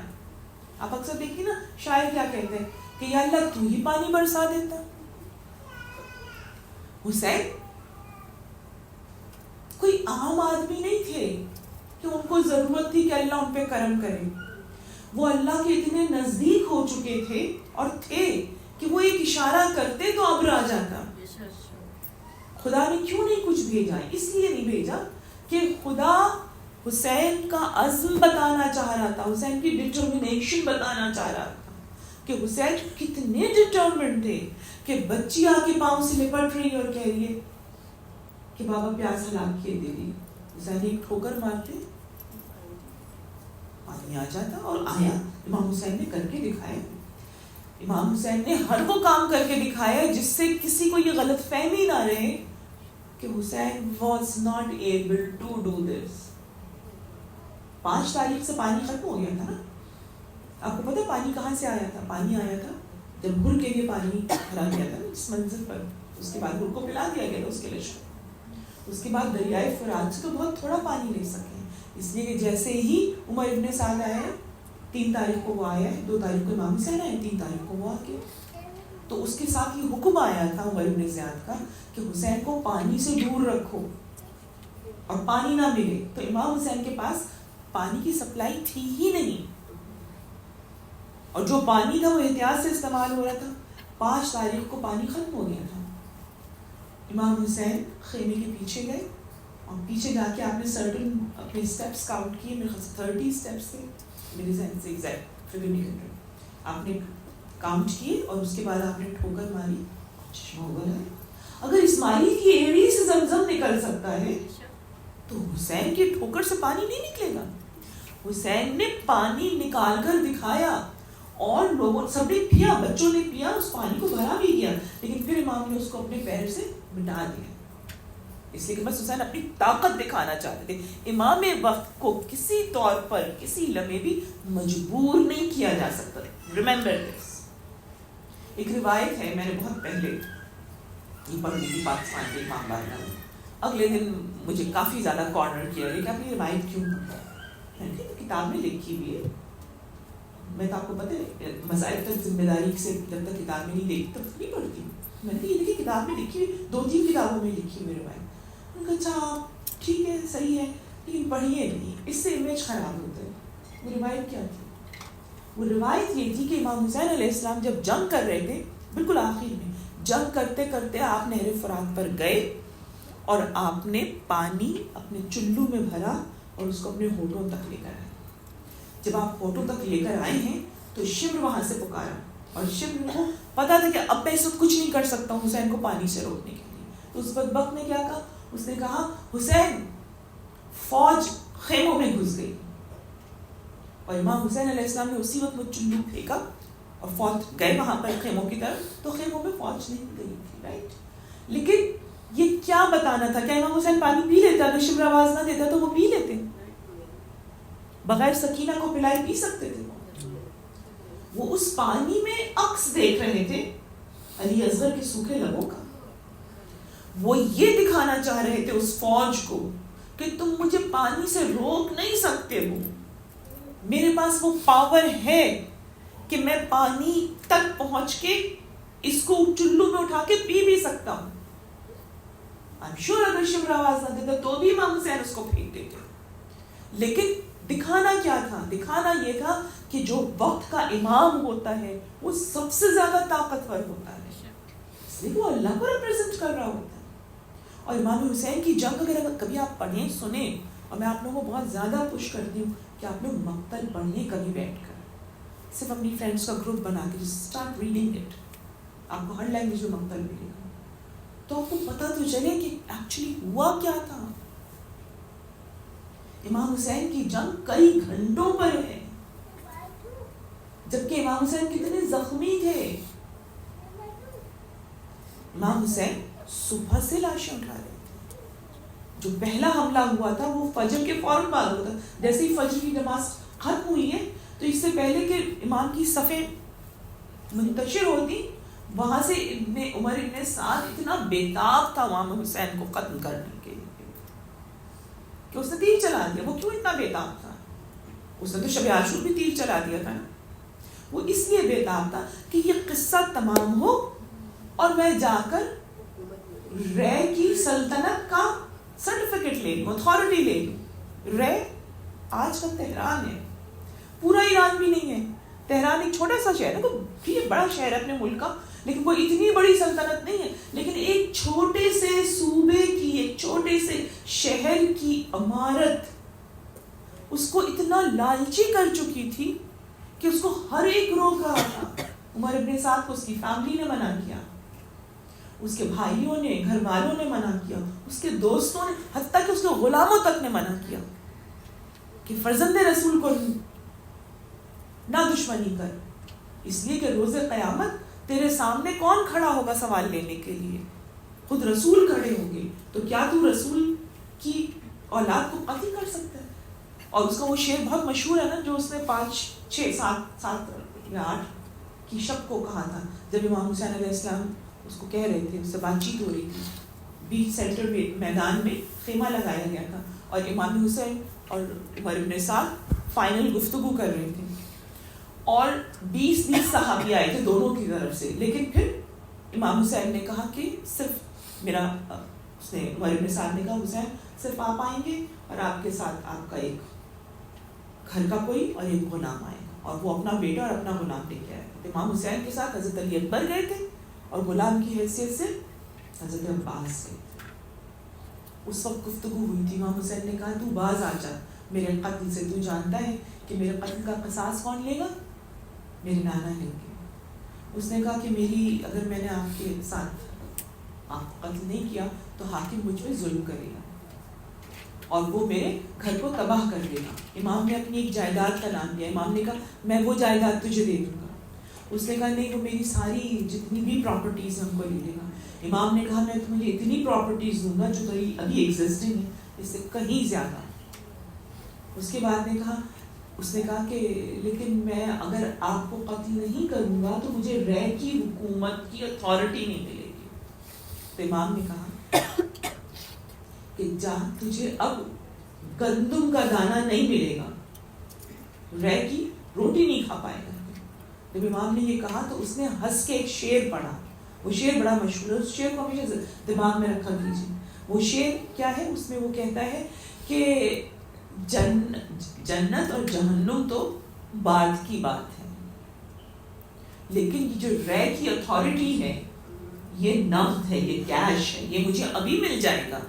آپ اکثر دیکھیے نا, شاعر کیا کہتے ہیں کہ یا اللہ تو ہی پانی برسا دیتا. حسین کوئی عام آدمی نہیں تھے کہ ان کو ضرورت تھی کہ اللہ ان پہ کرم کرے. وہ اللہ کے اتنے نزدیک ہو چکے تھے اور تھے کہ وہ ایک اشارہ کرتے تو ابر آ جاتا. خدا نے کیوں نہیں کچھ بھیجا؟ اس لیے نہیں بھیجا کہ خدا حسین کا عزم بتانا چاہ رہا تھا, حسین کی ڈٹرمنیشن بتانا چاہ رہا تھا کہ حسین کتنے ڈٹرمنڈ تھے کہ بچی آ کے پاؤں سے لپٹ رہی اور کہہ رہی ہے کہ بابا پیاس ہلاک کیے دے دی. حسین ایک ٹھوکر مارتے پانی آ جاتا, اور آیا. امام حسین نے کر کے دکھایا. امام حسین نے ہر وہ کام کر کے دکھایا جس سے کسی کو یہ غلط فہمی نہ رہے کہ Hussain was not able to do this. 5 تاریخ سے پانی ختم ہو گیا تھا نا. آپ کو پتا پانی کہاں سے آیا تھا؟ پانی آیا تھا جب گر کے لیے پانی بھرا گیا تھا اس منزل پر. اس کے بعد گر کو پلا دیا گیا تھا اس کے لشکر. اس کے بعد دریائے فرات سے تو بہت تھوڑا پانی لے سکے, اس لیے کہ جیسے ہی عمر ابن سعد آیا ہے 3 تاریخ کو وہ آیا ہے, 2 تاریخ کو امام حسین آئے, 3 تاریخ کو وہ آ کے, تو اس کے ساتھ یہ حکم آیا تھا عمر ابن زیاد کا کہ حسین کو پانی سے دور رکھو اور پانی نہ ملے. تو امام حسین کے پاس پانی کی سپلائی تھی ہی نہیں, اور جو پانی تھا وہ احتیاط سے استعمال ہو رہا تھا. 5 تاریخ کو پانی ختم ہو گیا تھا. امام حسین خیمے کے پیچھے گئے اور پیچھے جا کے آپ نے سرٹن اپنے اسٹیپس کاؤنٹ کیے, میرے خیال سے 30 اسٹیپس تھے, میرے ذہن سے ایگزیکٹ فگر نہیں کر رہا. آپ نے کاؤنٹ کیے اور اس کے بعد آپ نے ٹھوکر ماری, چشمہ ابل ہے. اگر اسماعیل کی ایڑی سے زمزم نکل سکتا ہے تو حسین کی ٹھوکر سے پانی نہیں نکلے گا. حسین نے پانی نکال کر دکھایا اور لوگوں سب نے پیا, بچوں نے پیا, اس پانی کو بھرا بھی گیا, لیکن پھر امام نے اس کو اپنے پیر سے مٹا دیا, اس لیے کہ بس حسین اپنی طاقت دکھانا چاہتے تھے. امام وقت کو کسی طور پر کسی لمحے بھی مجبور نہیں کیا جا سکتا. Remember this. ایک روایت ہے, میں نے بہت پہلے یہ پڑھی تھی پاکستان کے امام بارگاہ میں. اگلے دن مجھے کافی زیادہ کارنر کیا گیا کہ آپ یہ روایت کیوں پڑھتے ہیں؟ کتاب میں لکھی ہوئی ہے. میں تو آپ کو پتہ ہے مسائل تک ذمہ داری سے جب تک کتاب میں نہیں دیکھتی تب تک نہیں پڑھتی. میں نے کہا یہ دیکھیے کتاب میں لکھی ہوئی, 2-3 کتابوں میں لکھی ہوئی روایت. میں نے کہا اچھا ٹھیک ہے صحیح ہے, لیکن پڑھیے نہیں, اس سے امیج خراب ہوتا ہے. وہ روایت کیا تھی؟ وہ روایت یہ تھی کہ امام حسین علیہ السلام جب جنگ کر رہے تھے, بالکل آخر میں جنگ کرتے کرتے آپ نہر فرات پر گئے اور آپ نے پانی اپنے چلو میں بھرا اور اس کو اپنے ہونٹوں تک لے کر آئے. جب آپ ہونٹوں تک لے کر آئے ہیں تو شمر وہاں سے پکارا, اور شمر کو پتا تھا کہ اب میں اس وقت کچھ نہیں کر سکتا ہوں حسین کو پانی سے روکنے کے لیے. تو اس بدبخت نے کیا کہا؟ اس نے کہا حسین فوج خیموں میں گھس گئی اور امام حسین علیہ السلام نے اسی وقت وہ چلو پھینکا اور فوج گئے وہاں پر خیموں کی طرف. تو خیموں میں فوج نہیں گئی تھی, رائٹ. لیکن یہ کیا بتانا تھا؟ کیا امام حسین پانی پی لیتا؟ اگر شمر آواز نہ دیتا تو وہ پی لیتے, بغیر سکینہ کو پلائے پی سکتے تھے. وہ اس پانی میں عکس دیکھ رہے تھے علی اصغر کے سوکھے لبوں کا. وہ یہ دکھانا چاہ رہے تھے اس فوج کو کہ تم مجھے پانی سے روک نہیں سکتے ہو, میرے پاس وہ پاور ہے کہ میں پانی تک پہنچ کے اس کو چلو میں اٹھا کے پی بھی سکتا ہوں. I'm sure اگر شمر آواز نہ دیتا تو بھی امام حسین اس کو پھینک دیتے. لیکن دکھانا کیا تھا؟ دکھانا یہ تھا کہ جو وقت کا امام ہوتا ہے وہ سب سے زیادہ طاقتور ہوتا ہے, اس لیے وہ اللہ کو ریپرزینٹ کر رہا ہوتا ہے. اور امام حسین کی جنگ اگر کبھی آپ پڑھیں سنیں, اور میں آپ لوگوں کو بہت زیادہ پش کرتی ہوں کہ آپ لوگ مقتل پڑھیں کبھی بیٹھ کر, صرف اپنی فرینڈس کا گروپ بنا کے اسٹارٹ ریڈنگ اٹ. آپ کو ہر لینگویج میں مقتل ملے گا تو آپ کو پتہ تو چلے کہ ایکچولی ہوا کیا تھا. امام حسین کی جنگ کئی گھنٹوں پر ہے, جبکہ امام حسین کتنے زخمی تھے. امام حسین صبح سے لاشیں اٹھا رہے تھے. جو پہلا حملہ ہوا تھا وہ فجر کے فوراً بعد ہوا تھا. جیسے ہی فجر کی نماز ختم ہوئی ہے تو اس سے پہلے کہ امام کی صفیں منتشر ہوتی, وہاں سے ابن عمر ابن سعد اتنا بیتاب تھا امام حسین کو قتل کرنے کے لیے کہ اس نے تیر چلا دیا. وہ کیوں اتنا بیتاب تھا؟ اس نے تو شب عاشور بھی تیر چلا دیا تھا نا. وہ اس لیے بیتاب تھا کہ یہ قصہ تمام ہو اور میں جا کر رے کی سلطنت کا سرٹیفکیٹ لے لوں, اتھارٹی لے لوں. رے آج کا تہران ہے, پورا ایران بھی نہیں ہے. تہران ایک چھوٹا سا شہر ہے, ٹھیک ہے بڑا شہر ہے اپنے ملک کا, لیکن وہ اتنی بڑی سلطنت نہیں ہے. لیکن ایک چھوٹے سے صوبے کی, ایک چھوٹے سے شہر کی عمارت اس کو اتنا لالچی کر چکی تھی کہ اس کو ہر ایک روک رہا تھا. عمر ابن سعد کو اس کی فیملی نے منع کیا, اس کے بھائیوں نے, گھر والوں نے منع کیا, اس کے دوستوں نے, حتیٰ کہ اس کے غلاموں تک نے منع کیا کہ فرزند رسول کو نہ دشمنی کر, اس لیے کہ روز قیامت تیرے سامنے کون کھڑا ہوگا سوال لینے کے لیے؟ خود رسول کھڑے ہوں گے. تو کیا تو رسول کی اولاد کو قتل کر سکتا ہے؟ اور اس کا وہ شعر بہت مشہور ہے نا, جو اس نے 5 6 7 یا 8 کی شب کو کہا تھا, جب امام حسین علیہ السلام اس کو کہہ رہے تھے, اس سے بات چیت ہو رہی تھی. بیچ سینٹر میں میدان میں خیمہ لگایا گیا تھا اور امام حسین اور عمر ابن سعد فائنل گفتگو کر رہے تھے, اور 20 صحابی آئے تھے دونوں کی طرف سے. لیکن پھر امام حسین نے کہا کہ صرف میرا, اس نے عمر ابن سعد نے کہا حسین صرف آپ آئیں گے اور آپ کے ساتھ آپ کا ایک گھر کا کوئی اور ایک غلام آئے گا, اور وہ اپنا بیٹا اور اپنا غلام لے کے آئے. امام حسین کے ساتھ حضرت علی اکبر گئے تھے اور غلام کی حیثیت سے حضرت عباس گئے. اس وقت گفتگو ہوئی تھی. امام حسین نے کہا تو باز آ جا میرے قتل سے, تو جانتا ہے کہ میرے قتل کا قصاص کون لے گا؟ میرے نانا لیں گے. اس نے کہا کہ میری, اگر میں نے آپ کے ساتھ آپ قتل نہیں کیا تو حاکم مجھ پہ ظلم کرے گا اور وہ میرے گھر کو تباہ کر دے گا. امام نے اپنی ایک جائیداد کا نام دیا. امام نے کہا میں وہ جائیداد تجھے دے دوں گا. اس نے کہا نہیں, وہ میری ساری جتنی بھی پراپرٹیز ہیں ان کو لے لے گا. امام نے کہا میں تمہیں اتنی پراپرٹیز دوں گا جو ابھی ایگزسٹنگ ہے, اس سے کہیں زیادہ. اس کے بعد نے کہا, اس نے کہا کہ لیکن میں اگر آپ کو قتل نہیں کروں گا تو مجھے رے کی حکومت کی اتھارٹی نہیں ملے گی. تو امام نے کہا کہ جا, تجھے اب گندم کا دانہ نہیں ملے گا, رے کی روٹی نہیں کھا پائے گا. جب امام نے یہ کہا تو اس نے ہنس کے ایک شعر پڑھا. وہ شعر بڑا مشہور ہے, اس شعر کو ہمیشہ دماغ میں رکھا کیجیے. وہ شعر کیا ہے؟ اس میں وہ کہتا ہے کہ جنت اور جہنم تو بعد کی بات ہے, لیکن یہ جو رے کی اتھارٹی ہے یہ نقد ہے, یہ کیش ہے, یہ مجھے ابھی مل جائے گا.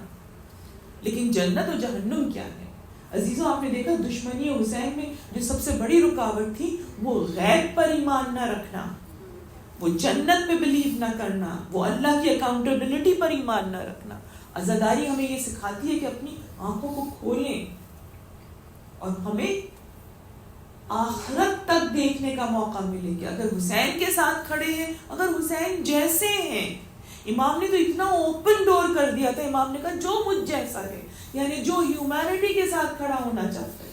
لیکن جنت اور جہنم کیا ہے؟ عزیزوں آپ نے دیکھا دشمنی حسین میں جو سب سے بڑی رکاوٹ تھی وہ غیب پر ایمان نہ رکھنا, وہ جنت پہ بلیو نہ کرنا, وہ اللہ کی اکاؤنٹیبلٹی پر ایمان نہ رکھنا. عزاداری ہمیں یہ سکھاتی ہے کہ اپنی آنکھوں کو کھولیں اور ہمیں آخرت تک دیکھنے کا موقع ملے کہ اگر حسین کے ساتھ کھڑے ہیں، اگر حسین جیسے ہیں. امام نے تو اتنا اوپن ڈور کر دیا تھا، امام نے کہا جو مجھ جیسا ہے، یعنی جو ہیومینٹی کے ساتھ کھڑا ہونا چاہتا ہے،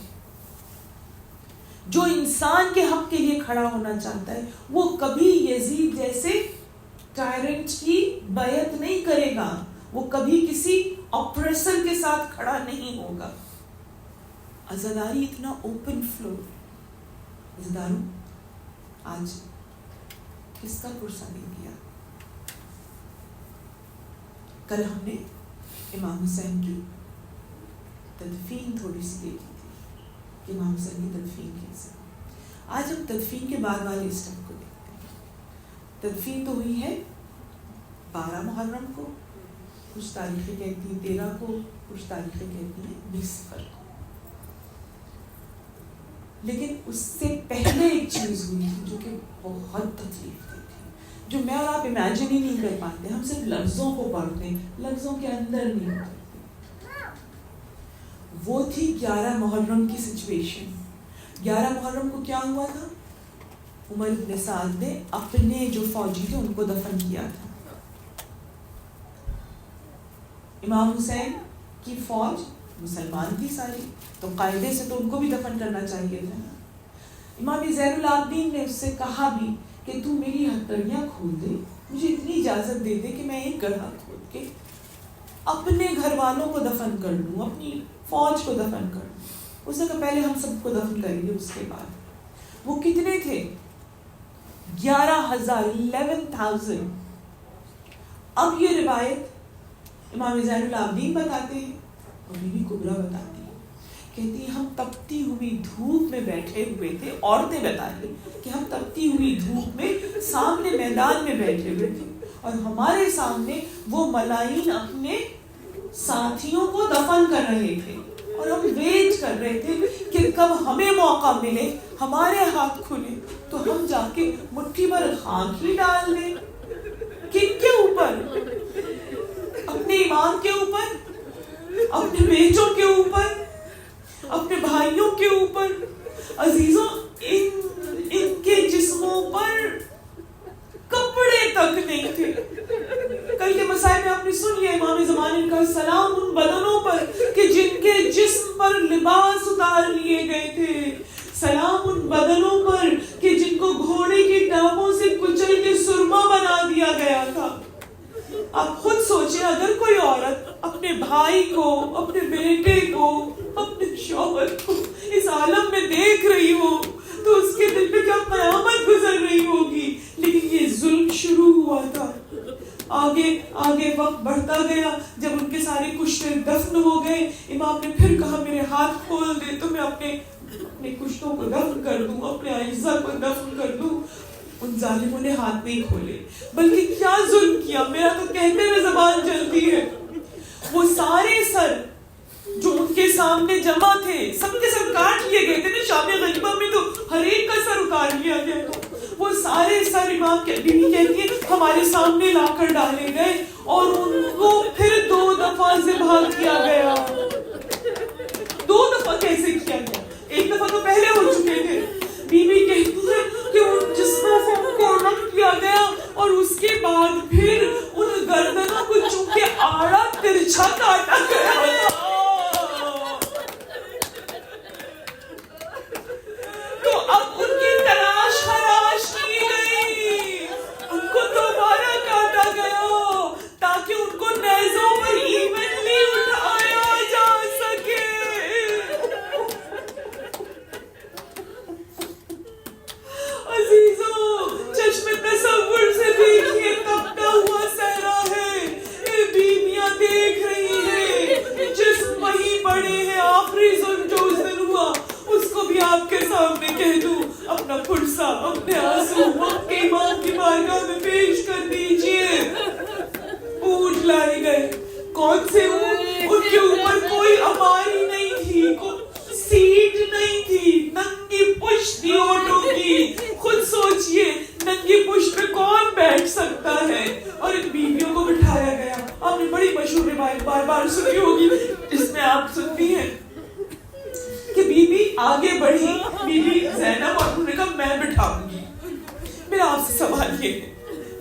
جو انسان کے حق کے لیے کھڑا ہونا چاہتا ہے، وہ کبھی یزید جیسے ٹائرنٹ کی بیعت نہیں کرے گا، وہ کبھی کسی اپریسر کے ساتھ کھڑا نہیں ہوگا. عزاداری اتنا اوپن فلور. عزاداروں آج کس کا پرسہ نہیں کیا؟ کل ہم نے امام حسین کی تدفین تھوڑی سی دیکھی تھی کہ امام حسین کی تدفین کیسے. آج ہم تدفین کے بعد والے اسٹیپ کو دیکھتے ہیں. تدفین تو ہوئی ہے 12 محرم کو، کچھ تاریخیں کہتی ہیں 13 کو، کچھ تاریخیں کہتی ہیں 20 صفر کو. لیکن اس سے پہلے ایک چیز ہوئی تھی جو کہ بہت تکلیف دہ تھی، جو میں اور آپ امیجن ہی نہیں کر پاتے. ہم صرف لفظوں کو پڑھتے ہیں، لفظوں کے اندر نہیں اترتے. وہ تھی 11 محرم کی سچویشن. 11 محرم کو کیا ہوا تھا؟ عمر بن سعد نے اپنے جو فوجی تھے ان کو دفن کیا تھا. امام حسین کی فوج مسلمان تھی ساری، تو قاعدے سے تو ان کو بھی دفن کرنا چاہیے تھا. امام زین العابدین نے اس سے کہا بھی کہ تو میری ہتھیلیاں کھول دے، مجھے اتنی اجازت دے دے کہ میں ایک گڑھا کھود کے اپنے گھر والوں کو دفن کر لوں، اپنی فوج کو دفن کر لوں. اس نے کہا پہلے ہم سب کو دفن کریں گے اس کے بعد. وہ کتنے تھے؟ 11,000. اب یہ روایت امام زین العابدین بتاتے ہیں اور بی بی کبریٰ بتاتی ہے، کہتی ہے ہم تپتی ہوئی دھوپ میں بیٹھے ہوئے تھے. عورتیں بتاتی ہیں کہ ہم تپتی ہوئی دھوپ میں سامنے میدان میں بیٹھے ہوئے تھے اور ہمارے سامنے وہ ملائین اپنے ساتھیوں کو دفن کر رہے تھے اور ہم ویٹ کر رہے تھے کہ کب ہمیں موقع ملے، ہمارے ہاتھ کھلے تو ہم جا کے مٹھی بھر خاک ہی ڈال دیں. کن کے اوپر؟ اپنے امام کے اوپر، اپنے بیٹوں کے اوپر، اپنے بھائیوں کے اوپر. عزیزوں ان کے جسموں پر کپڑے تک نہیں تھے. کل کے مسائل میں آپ نے سن لیا امام زمان کا سلام ان بدنوں پر کہ جن کے جسم پر لباس اتار لیے گئے تھے، سلام ان بدنوں پر کہ جن کو گھوڑے کی ٹانگوں سے کچل کے سرما بنا دیا گیا تھا. آپ خود سوچیں اگر کوئی عورت اپنے بھائی کو، اپنے بیٹے کو، اپنے شوہر کو اس عالم میں دیکھ رہی ہو تو اس کے دل پہ کیا قیامت گزر رہی ہوگی. لیکن یہ ظلم شروع ہوا تھا. آگے وقت بڑھتا گیا. جب ان کے سارے کشتے دفن ہو گئے، امام نے پھر کہا میرے ہاتھ کھول دے تو میں اپنے کشتوں کو دفن کر دوں، اپنے اعزا کو دفن کر دوں. ان ظالموں نے ہاتھ نہیں کھولے، بلکہ کیا ظلم کیا، میرا تو کہتے ہوئے زبان جلتی ہے. وہ سارے سر جو ان کے سامنے جمع تھے سب کے سر کاٹ لیے گئے تھے نا. شام غیبہ میں تو ہر ایک کا سر اتار لیا گیا تھا. وہ سارے سر امام بیوی کہتی ہے ہمارے سامنے لا کر ڈالے گئے اور ان کو پھر 2 دفعہ ذبح کیا گیا. 2 دفعہ کیسے کیا گیا؟ ایک دفعہ تو پہلے ہو چکے تھے. بیوی کہتی ہے کہ ان جسموں کو رکھ کیا گیا اور اس کے بعد پھر ان گردنوں کو چونکہ آڑا ترچھا کاٹا گیا. تو اب ان کی تلاش خراش کی گئی، ان کو دوبارہ کاٹا گیا تاکہ ان کو نیزوں پر ایونلی اٹھایا جا سکے. عزیزوں چشم تصور سے دیکھیے تپتا ہوا صحرا ہے، یہ بیویاں دیکھ رہی ہیں، جسم وہی پڑے ہیں. آخری ظلم جو اس دن ہوا اس کو بھی آپ کے سامنے کہہ دوں، اپنا پرسہ، اپنے آنسو آپ کے امام کی بارگاہ میں پیش کر دیجئے. اونٹ لائے گئے. کون سے اونٹ؟ ان کے اوپر کوئی اماری نہیں تھی، کوئی سیٹ نہیں تھی، ننگی پشت تھی اونٹوں کی. خود سوچئے ننگی پشت پہ کون بیٹھ سکتا ہے؟ اور ان بیویوں کو بٹھایا گیا. آپ نے بڑی مشہور روایت بار بار سنی ہوگی جس میں آپ سنتی ہیں کہ بی بی آپ سے سوال یہ ہے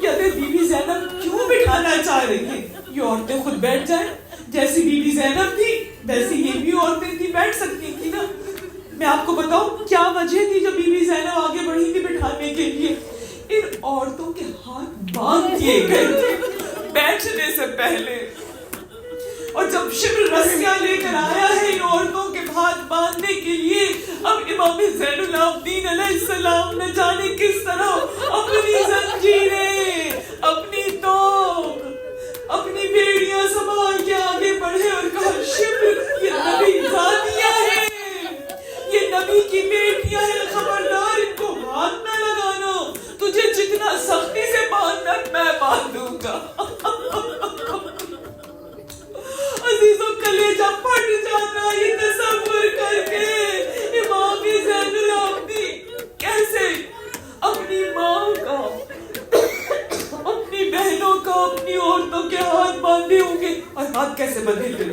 کہ اگر بی بی زینب کیوں بٹھانا چاہ رہی ہیں؟ یہ عورتیں خود بیٹھ جائیں، جیسی بی بی زینب تھی ویسی یہ بھی عورتیں تھی، بیٹھ سکتی تھی نا. میں آپ کو بتاؤں کیا وجہ تھی جب بی بی زینب آگے بڑھی تھی بٹھانے کے لیے؟ ان عورتوں کے ہاتھ باندھ دیے گئے تھے بیٹھنے سے پہلے، اور جب شبر رسیہ لے کر آیا ہے ان عورتوں کے ہاتھ باندھنے کے لیے، اب امام زین العابدین علیہ السلام نے جانے کس طرح اپنی زنجیریں، اپنی توق، اپنی بیڑیاں سنبھال کے آگے بڑھے اور کہا شبر یہ نبی زانیہ ہے، یہ نبی کی بیٹیاں ہیں، خبردار ان کو ہاتھ نہ لگانا، تجھے جتنا سختی سے باندھنا میں باندھوں گا. عزیزوں کلیجہ پھٹ جاتا یہ تصور کر کے امام زین العابدین کیسے اپنی ماں کا، اپنی بہنوں کا، اپنی عورتوں کے ہاتھ باندھے ہوں گے. اور ہاتھ کیسے بندھے تھے؟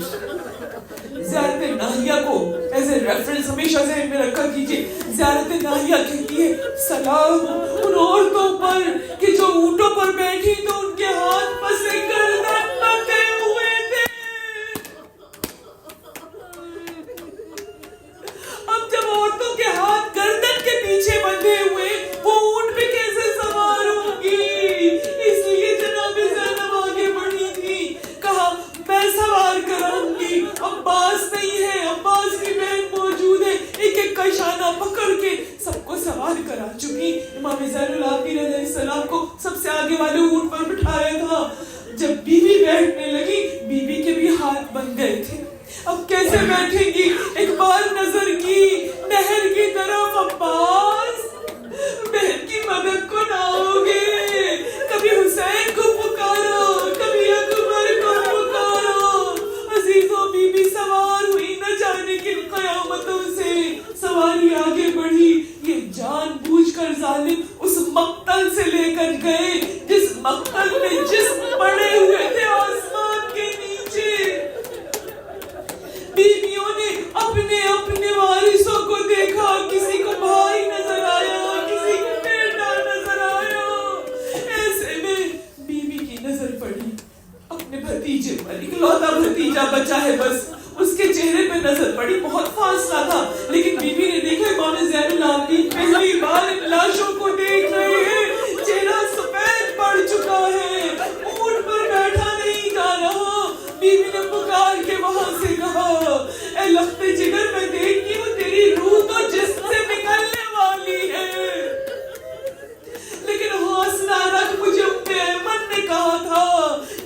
زیارت ناہیہ کو ایز اے ریفرنس ہمیشہ ذہن میں رکھا کیجیے. زیارت ناہیہ کہتی ہے سلام ان عورتوں پر کہ جو اونٹوں پر بیٹھی تو ان کے ہاتھ پسے گردن بندھے ہوئے تھے. اب جب عورتوں کے ہاتھ گردن کے پیچھے بندھے ہوئے وہ اونٹ پہ کیسے سوار ہوں گی؟ اس لیے جناب زینب آگے بڑھی تھی، کہا میں سوار کراؤں گی. عباس نہیں ہے، عباس کی بہن موجود ہے، ایک ایک کا اشارہ پکڑ کے سب کو سوار کرا چکی. امام زین العابدین علیہ السلام کو سب سے آگے والے اونٹ پر بٹھایا تھا. جب بیوی بیٹھنے لگی بیوی کے بھی ہاتھ بن گئے تھے. اب کیسے بیٹھیں گی؟ ایک بار نظر کی نہر کی طرف، عباس بہن کی مدد کو نہ ہوگے، کبھی حسین کو پکارو، کبھی اکبر کو پکارو. عزیزوں بی بی سوار ہوئی نہ جانے کن قیامتوں سے، سواری آگے بڑھی. یہ جان بوجھ کر ظالم اس مقتل سے لے کر گئے جس مقتل میں جسم پڑے ہوئے تھے آسمان کے نیچے. بیویوں نے اپنے اپنے وارثوں کو دیکھا، کسی کو بھائی نظر آیا، کسی کو بیٹا نظر آیا. ایسے میں بیوی کی نظر پڑی اپنے بھتیجے پر، اکلوتا بھتیجا بچا ہے بس، اس کے چہرے پہ نظر پڑی. بہت فاصلہ تھا لیکن بیوی نے دیکھا امام زین العابدین پہلی بار ان لاشوں کو دیکھ رہے ہیں، چہرہ سفید پڑ چکا ہے، اونٹ پر بیٹھا نہیں جا رہا. بیوی نے پکار کے وہاں سے کہا اے لخت جگر میں دیکھتی ہوں تیری روح تو جسم سے نکلنے والی ہے، لیکن حوصلہ رکھ. مجھے ام ایمن نے کہا تھا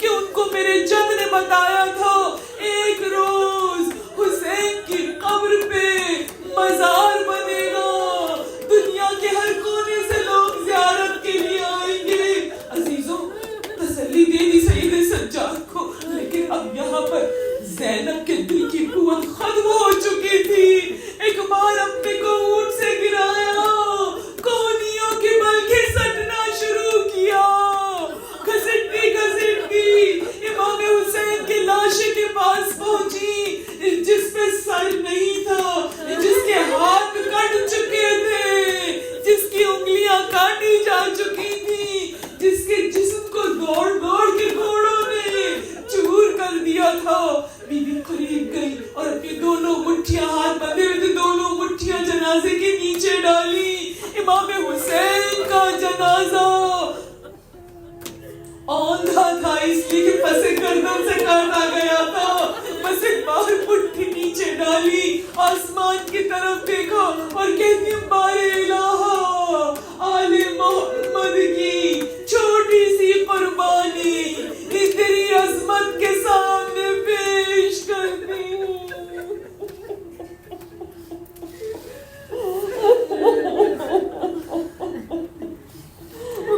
کہ ان کو میرے جد نے بتایا تھا ایک روز حسین کی قبر پہ مزار بنے گا، دنیا کے ہر کونے سے لوگ زیارت کے لیے آئیں گے. عزیزوں تسلی دے دی سید سجاد کو، لیکن اب یہاں پر زینب کے دل کی قوت ختم ہو چکی تھی. ایک بار اپنے کو اونٹ سے گرایا، کونیوں کے بل گھسٹنا شروع کیا، گھسٹتی گھسٹتی امام حسین کی لاش کے پاس پہنچی جس پہ سر نہیں تھا، جس کے ہاتھ کٹ چکے تھے، جس کی انگلیاں کاٹی جا چکی تھی، جس کے جسم کو دوڑ دوڑ کے گھوڑوں نے چور کر دیا تھا. بی بی قریب گئی اور اپنی دونوں مٹھیاں، ہاتھ بندھے ہوئے تھے، دونوں مٹھیاں جنازے کے نیچے ڈالی. امام حسین کا جنازہ اوندھا تھا اس لیے کہ پسے گردن سے کاٹا گیا تھا. بس ایک بار مٹھی نیچے ڈالی، آسمان کی طرف دیکھا اور کہتی بار الہ آل محمد کی چھوٹی سی قربانی تیری عظمت کے سامنے پیش کرتی ہوں.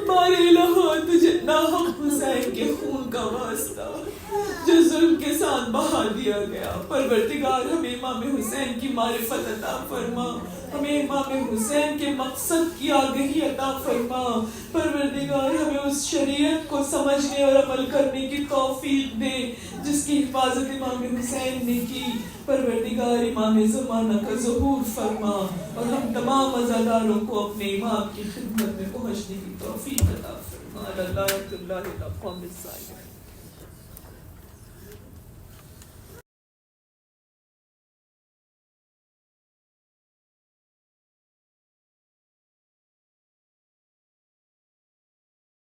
بار الہ تجھے ناحق حسین کے خون کا واسطہ جو ظلم کے ساتھ بہا دیا گیا، پروردگار ہمیں امام حسین کی معرفت عطا فرما، ہمیں امام حسین کے مقصد کی آگہی عطا فرما. پروردگار ہمیں اس شریعت کو سمجھنے اور عمل کرنے کی توفیق دے جس کی حفاظت امام حسین نے کی. پروردگار امام زمانہ کا ظہور فرما اور ہم تمام عزاداروں کو اپنے امام کی خدمت میں پہنچنے کی توفیق عطا فرما. اللہ القوم الصالحین.